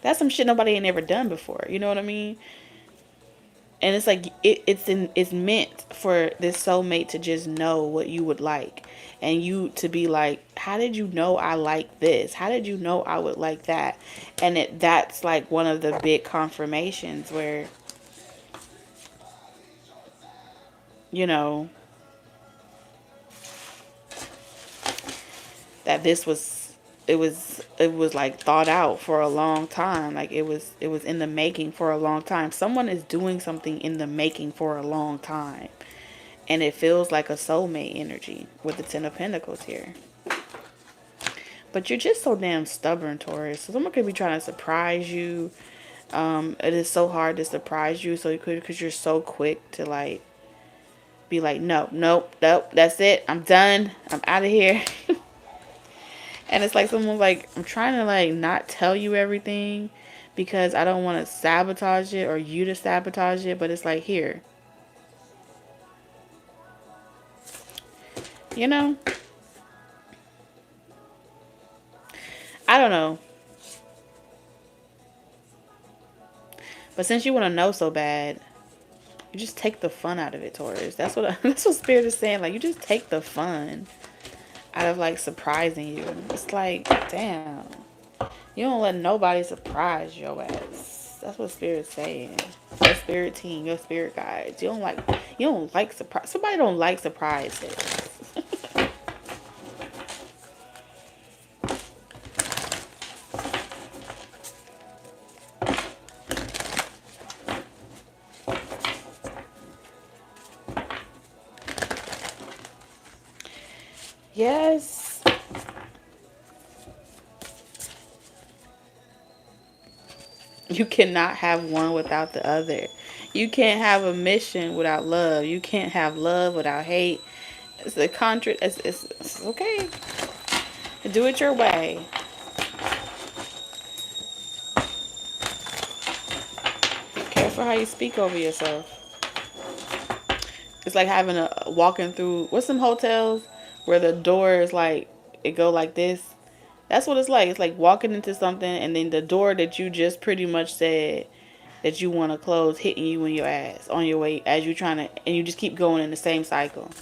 That's some shit nobody ain't ever done before. You know what I mean? And it's like it's meant for this soulmate to just know what you would like, and you to be like, how did you know I like this? How did you know I would like that? And that's like one of the big confirmations where, you know, that this was it was like thought out for a long time. Like it was in the making for a long time. Someone is doing something in the making for a long time, and it feels like a soulmate energy with the 10 of Pentacles here. But you're just so damn stubborn, Taurus. So someone could be trying to surprise you. It is so hard to surprise you, so you could, because you're so quick to like be like, no, nope, nope, that's it, I'm done, I'm out of here. And it's like someone's like, I'm trying to like not tell you everything because I don't want to sabotage it or you to sabotage it. But it's like, here. You know? I don't know. But since you want to know so bad, you just take the fun out of it, Taurus. That's what Spirit is saying. Like, you just take the fun out of like surprising you. It's like, damn. You don't let nobody surprise your ass. That's what Spirit's saying. Your spirit team, your spirit guides. You don't like surprise. Somebody don't like surprises. Yes. You cannot have one without the other. You can't have a mission without love. You can't have love without hate. It's a contra. It's okay. Do it your way. Be careful how you speak over yourself. It's like having walking through, what's some hotels where the door is like, it go like this. That's what it's like. It's like walking into something and then the door that you just pretty much said that you want to close hitting you in your ass on your way as you trying to, and you just keep going in the same cycle.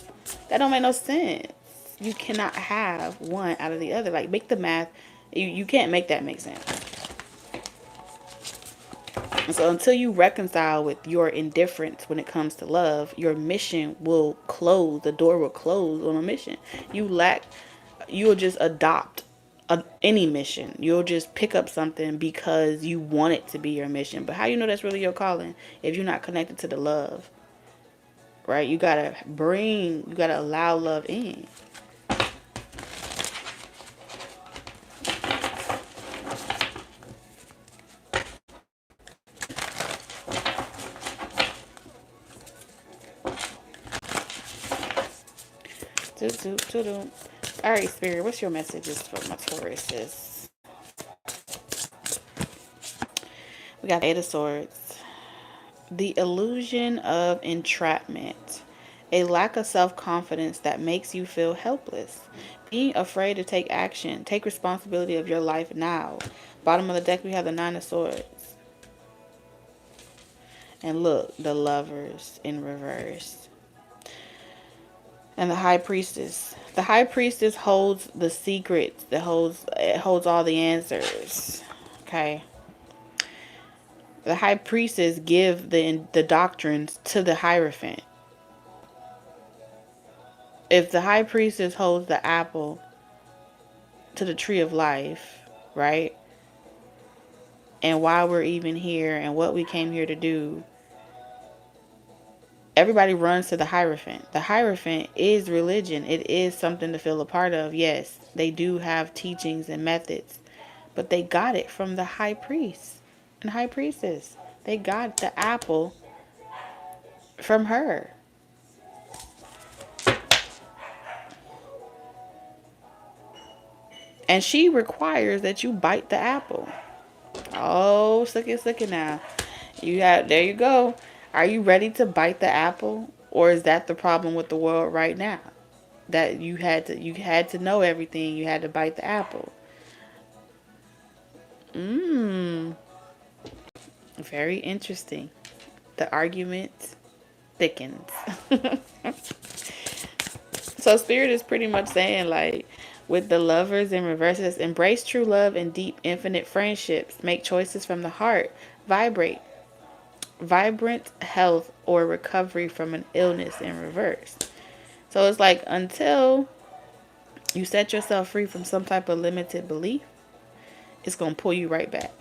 That don't make no sense. You cannot have one out of the other. Like, make the math. You can't make that make sense. And so until you reconcile with your indifference when it comes to love, your mission will close. The door will close on a mission. You'll just adopt any mission. You'll just pick up something because you want it to be your mission. But how you know that's really your calling if you're not connected to the love? Right? You gotta allow love in. All right, Spirit, what's your messages for my Tauruses? We got the Eight of Swords. The illusion of entrapment. A lack of self-confidence that makes you feel helpless. Being afraid to take action. Take responsibility of your life now. Bottom of the deck, we have the Nine of Swords. And look, the Lovers in reverse. And the High Priestess. The High Priestess holds the secrets. It holds all the answers. Okay. The High Priestess give the doctrines to the Hierophant. If the High Priestess holds the apple to the tree of life, right? And why we're even here and what we came here to do, everybody runs to the Hierophant. The Hierophant is religion. It is something to feel a part of. Yes, they do have teachings and methods, but they got it from the High Priest and High Priestess. They got the apple from her. And she requires that you bite the apple. Oh, suck it now. There you go. Are you ready to bite the apple? Or is that the problem with the world right now? That you had to know everything. You had to bite the apple. Very interesting. The argument thickens. So Spirit is pretty much saying, like, with the Lovers in reverses, embrace true love and deep, infinite friendships. Make choices from the heart. Vibrant health or recovery from an illness in reverse. So it's like, until you set yourself free from some type of limited belief, it's going to pull you right back.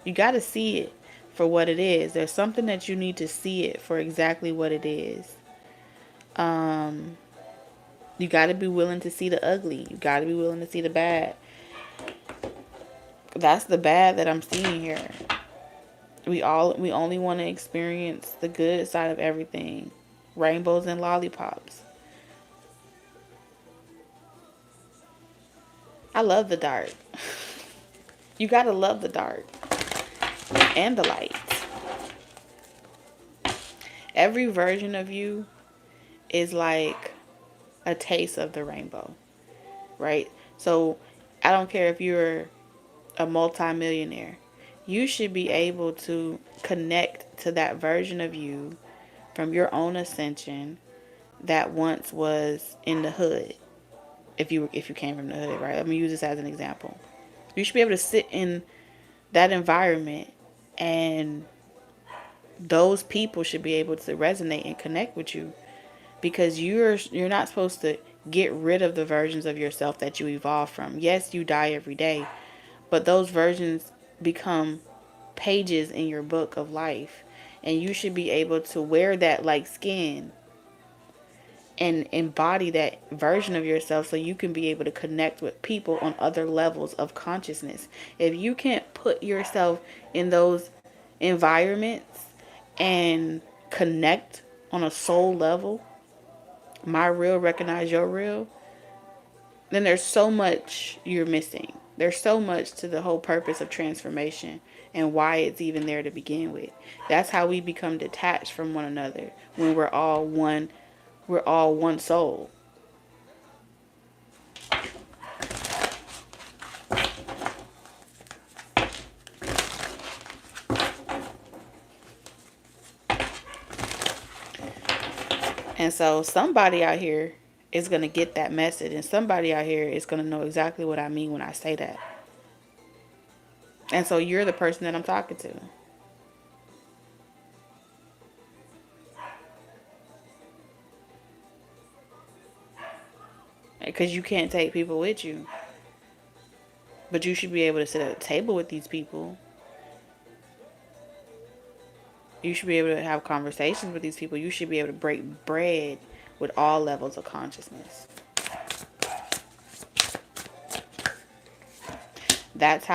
You got to see it for what it is. There's something that you need to see it for exactly what it is. You got to be willing to see the ugly. You got to be willing to see the bad. That's the bad that I'm seeing here. We only want to experience the good side of everything. Rainbows and lollipops. I love the dark. You got to love the dark and the light. Every version of you is like a taste of the rainbow, right? So I don't care if you're a multimillionaire. You should be able to connect to that version of you from your own ascension that once was in the hood. If you came from the hood, right? Let me use this as an example. You should be able to sit in that environment, and those people should be able to resonate and connect with you, because you're not supposed to get rid of the versions of yourself that you evolve from. Yes, you die every day, but those versions become pages in your book of life, and you should be able to wear that like skin and embody that version of yourself so you can be able to connect with people on other levels of consciousness. If you can't put yourself in those environments and connect on a soul level, my real, recognize your real, then there's so much you're missing. There's so much to the whole purpose of transformation and why it's even there to begin with. That's how we become detached from one another, when we're all one soul. And so somebody out here is going to get that message, and somebody out here is going to know exactly what I mean when I say that. And so you're the person that I'm talking to. Because you can't take people with you. But you should be able to sit at a table with these people. You should be able to have conversations with these people. You should be able to break bread with all levels of consciousness. That's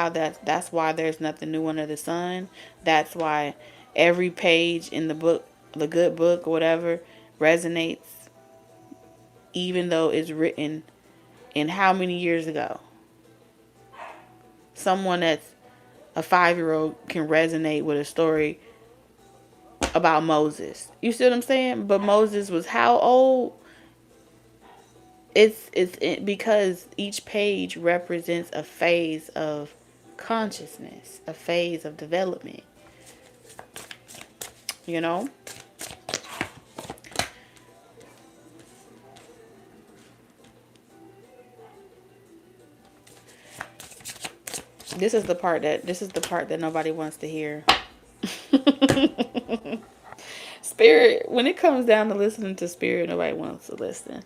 why there's nothing new under the sun. That's why every page in the book, the good book or whatever, resonates even though it's written in how many years ago. Someone that's a 5-year-old can resonate with a story about Moses. You see what I'm saying? But Moses was how old? Because each page represents a phase of consciousness, a phase of development. You know? This is the part that nobody wants to hear. Spirit, when it comes down to listening to spirit, nobody wants to listen.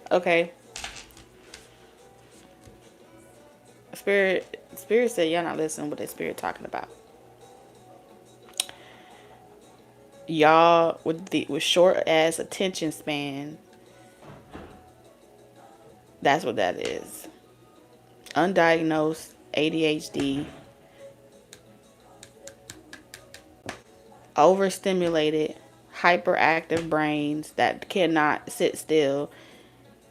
Okay. Spirit said y'all not listening what the spirit talking about. Y'all with short ass attention span. That's what that is. Undiagnosed ADHD. Overstimulated, hyperactive brains that cannot sit still,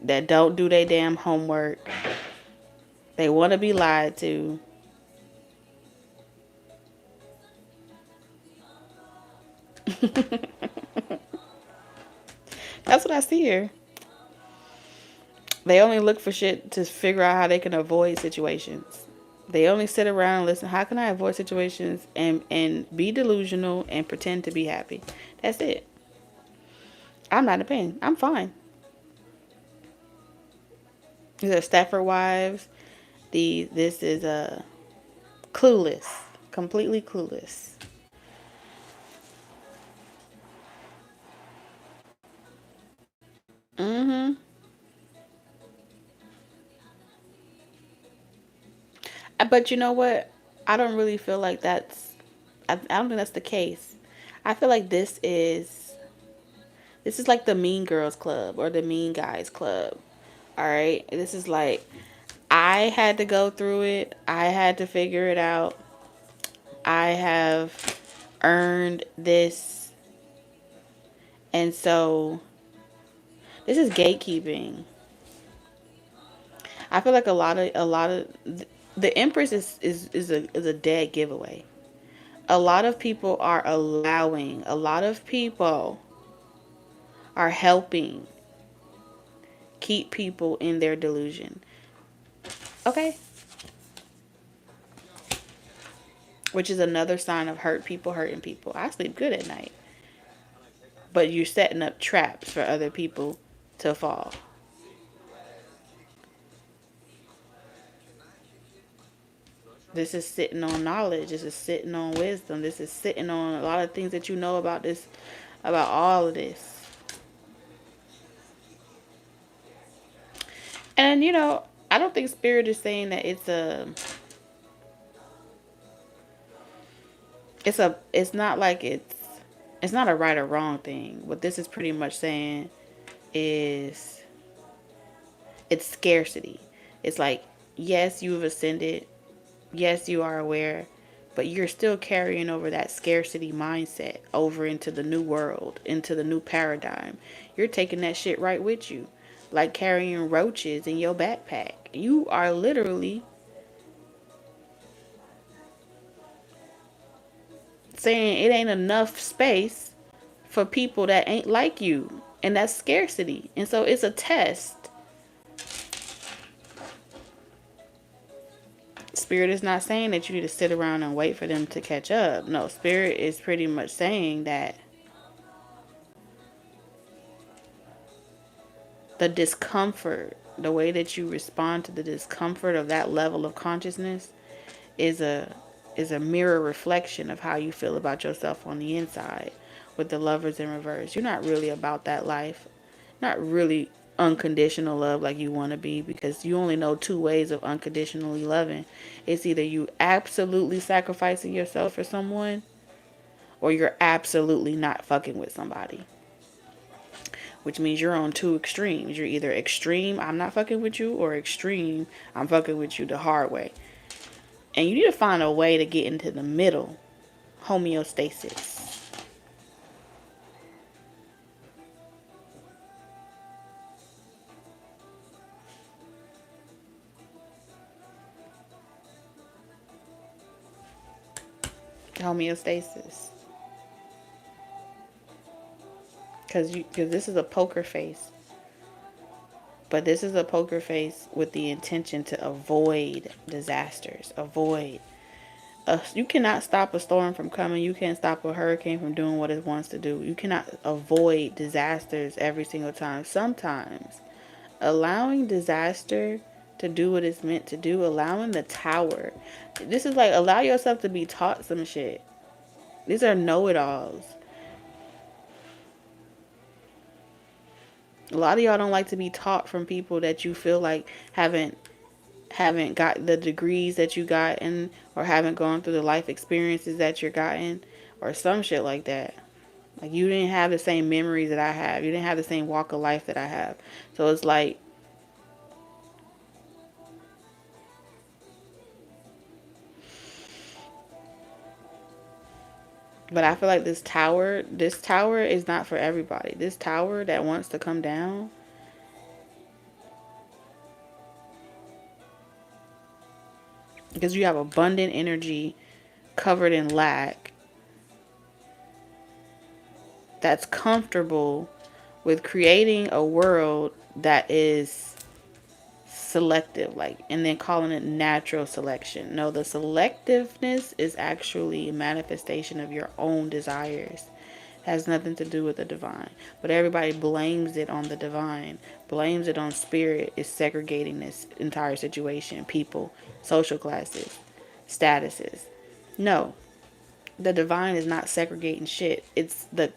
that don't do their damn homework. They want to be lied to. That's what I see here. They only look for shit to figure out how they can avoid situations. They only sit around and listen, how can I avoid situations and be delusional and pretend to be happy? That's it. I'm not in pain. I'm fine. These are Stafford wives. This is clueless. Completely clueless. Mm-hmm. But you know what? I don't really feel like I don't think that's the case. I feel like this is like the mean girls club or the mean guys club. All right? This is like, I had to go through it. I had to figure it out. I have earned this. And so this is gatekeeping. I feel like a lot of the Empress is a dead giveaway. A lot of people are allowing, a lot of people are helping keep people in their delusion. Okay? Which is another sign of hurt people hurting people. I sleep good at night. But you're setting up traps for other people to fall. This is sitting on knowledge. This is sitting on wisdom. This is sitting on a lot of things that you know about this, about all of this. And, you know, I don't think Spirit is saying that it's not like it's not a right or wrong thing. What this is pretty much saying is it's scarcity. It's like, yes, you've ascended. Yes, you are aware, but you're still carrying over that scarcity mindset over into the new world, into the new paradigm. You're taking that shit right with you, like carrying roaches in your backpack. You are literally saying it ain't enough space for people that ain't like you, and that's scarcity. And so it's a test. Spirit is not saying that you need to sit around and wait for them to catch up. No, Spirit is pretty much saying that the discomfort, the way that you respond to the discomfort of that level of consciousness is a mirror reflection of how you feel about yourself on the inside. With the Lovers in reverse, you're not really about that life. Not really unconditional love like you want to be, because you only know two ways of unconditionally loving. It's either you absolutely sacrificing yourself for someone, or you're absolutely not fucking with somebody. Which means you're on two extremes. You're either extreme, I'm not fucking with you, or extreme, I'm fucking with you the hard way. And you need to find a way to get into the middle. Homeostasis. Homeostasis. Because this is a poker face. But this is a poker face with the intention to avoid disasters. Avoid. You cannot stop a storm from coming. You can't stop a hurricane from doing what it wants to do. You cannot avoid disasters every single time. Sometimes allowing disaster to do what it's meant to do, allowing the tower. This is like, allow yourself to be taught some shit. These are know-it-alls. A lot of y'all don't like to be taught from people that you feel like haven't got the degrees that you got in, or haven't gone through the life experiences that you're gotten, or some shit like that. Like, you didn't have the same memories that I have. You didn't have the same walk of life that I have. So it's like, but I feel like this tower is not for everybody. This tower that wants to come down, because you have abundant energy covered in lack, that's comfortable with creating a world that is selective, like, and then calling it natural selection. No, the selectiveness is actually a manifestation of your own desires. It has nothing to do with the divine. But everybody blames it on the divine, blames it on spirit is segregating this entire situation, people, social classes, statuses. No, the divine is not segregating shit. It's the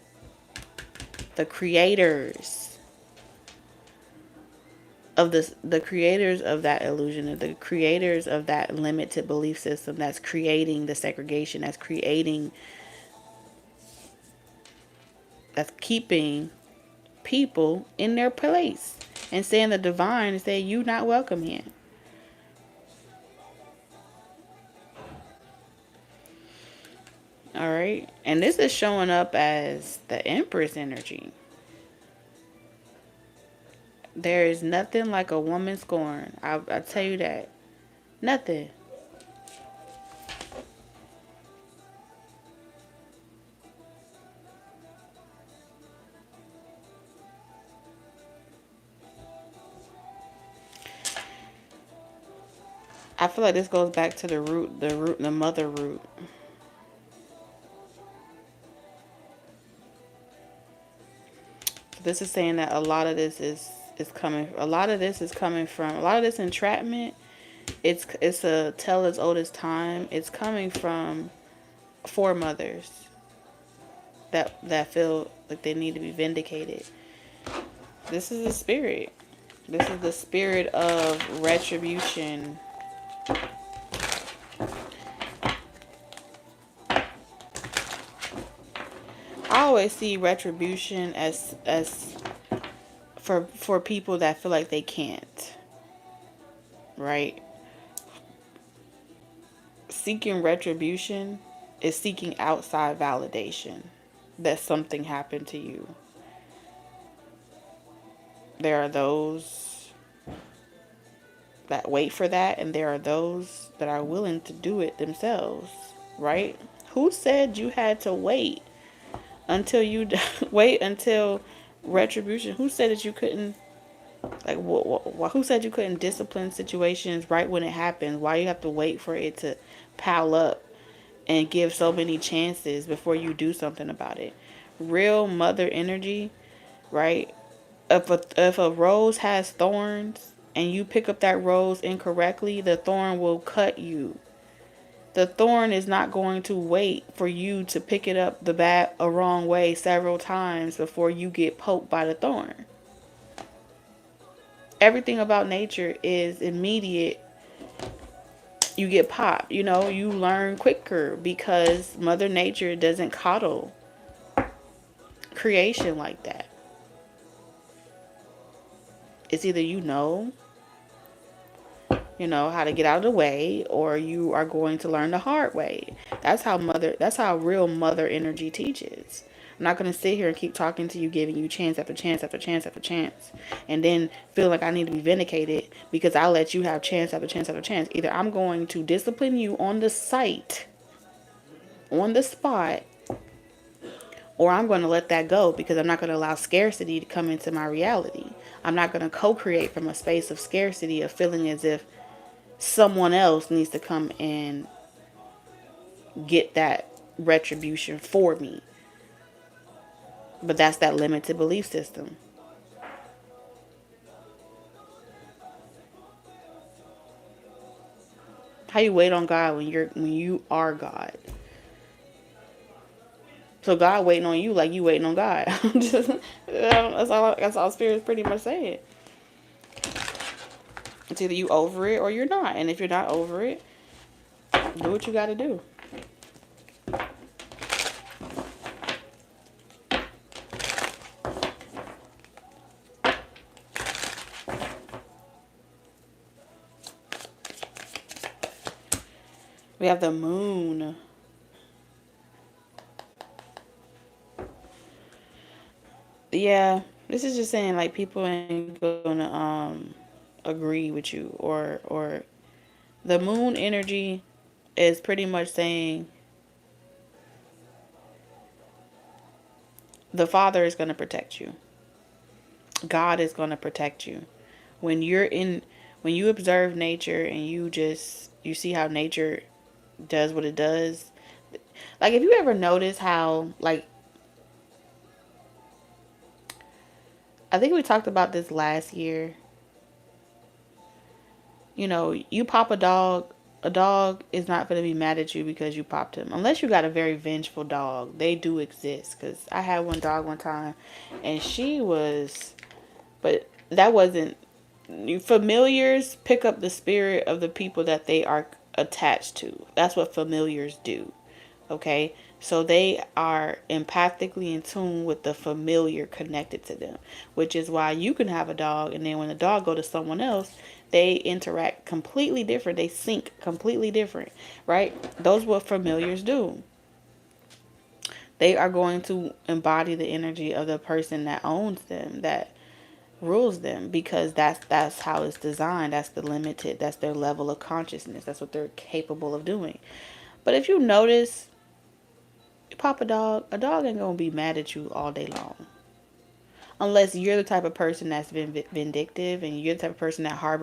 creators of this, the creators of that illusion, the creators of that limited belief system that's creating the segregation, that's keeping people in their place and saying the divine and say you not welcome here. All right, and this is showing up as the Empress energy. There is nothing like a woman scorned. I'll tell you that. Nothing. I feel like this goes back to the mother root. This is saying that a lot of this entrapment. It's a tale as old as time. It's coming from foremothers that feel like they need to be vindicated. This is the spirit. This is the spirit of retribution. I always see retribution as for people that feel like they can't. Right? Seeking retribution is seeking outside validation that something happened to you. There are those that wait for that, and there are those that are willing to do it themselves, right? Who said you had to wait until retribution? Who said that you couldn't, like, who said you couldn't discipline situations right when it happens? Why you have to wait for it to pile up and give so many chances before you do something about it? Real mother energy, right? If a rose has thorns and you pick up that rose incorrectly, the thorn will cut you. The thorn is not going to wait for you to pick it up a wrong way several times before you get poked by the thorn. Everything about nature is immediate. You get popped. You learn quicker because Mother Nature doesn't coddle creation like that. It's either how to get out of the way, or you are going to learn the hard way. That's how real mother energy teaches. I'm not going to sit here and keep talking to you, giving you chance after chance after chance after chance, and then feel like I need to be vindicated because I let you have chance after chance after chance. Either I'm going to discipline you on the site on the spot, or I'm going to let that go because I'm not going to allow scarcity to come into my reality. I'm not going to co-create from a space of scarcity, of feeling as if someone else needs to come and get that retribution for me. But that's that limited belief system. How you wait on God when you are God? So God waiting on you like you waiting on God. That's all Spirit's pretty much saying. It's either you over it or you're not. And if you're not over it, do what you got to do. We have the moon. Yeah, this is just saying like people ain't gonna agree with you, or the moon energy is pretty much saying the Father is gonna protect you. God is gonna protect you. When you're in when you observe nature and you see how nature does what it does. Like if you ever notice how like I think we talked about this last year. You know, you pop a dog is not going to be mad at you because you popped him. Unless you got a very vengeful dog. They do exist. Because I had one dog one time. And she was... But that wasn't... Familiars pick up the spirit of the people that they are attached to. That's what familiars do. Okay? So they are empathically in tune with the familiar connected to them, which is why you can have a dog and then when the dog go to someone else, they interact completely different. They sync completely different, right? Those what familiars do. They are going to embody the energy of the person that owns them, that rules them, because that's how it's designed. That's the limited. That's their level of consciousness. That's what they're capable of doing. But if you notice, you pop a dog ain't gonna be mad at you all day long. Unless you're the type of person that's been vindictive and you're the type of person that harbors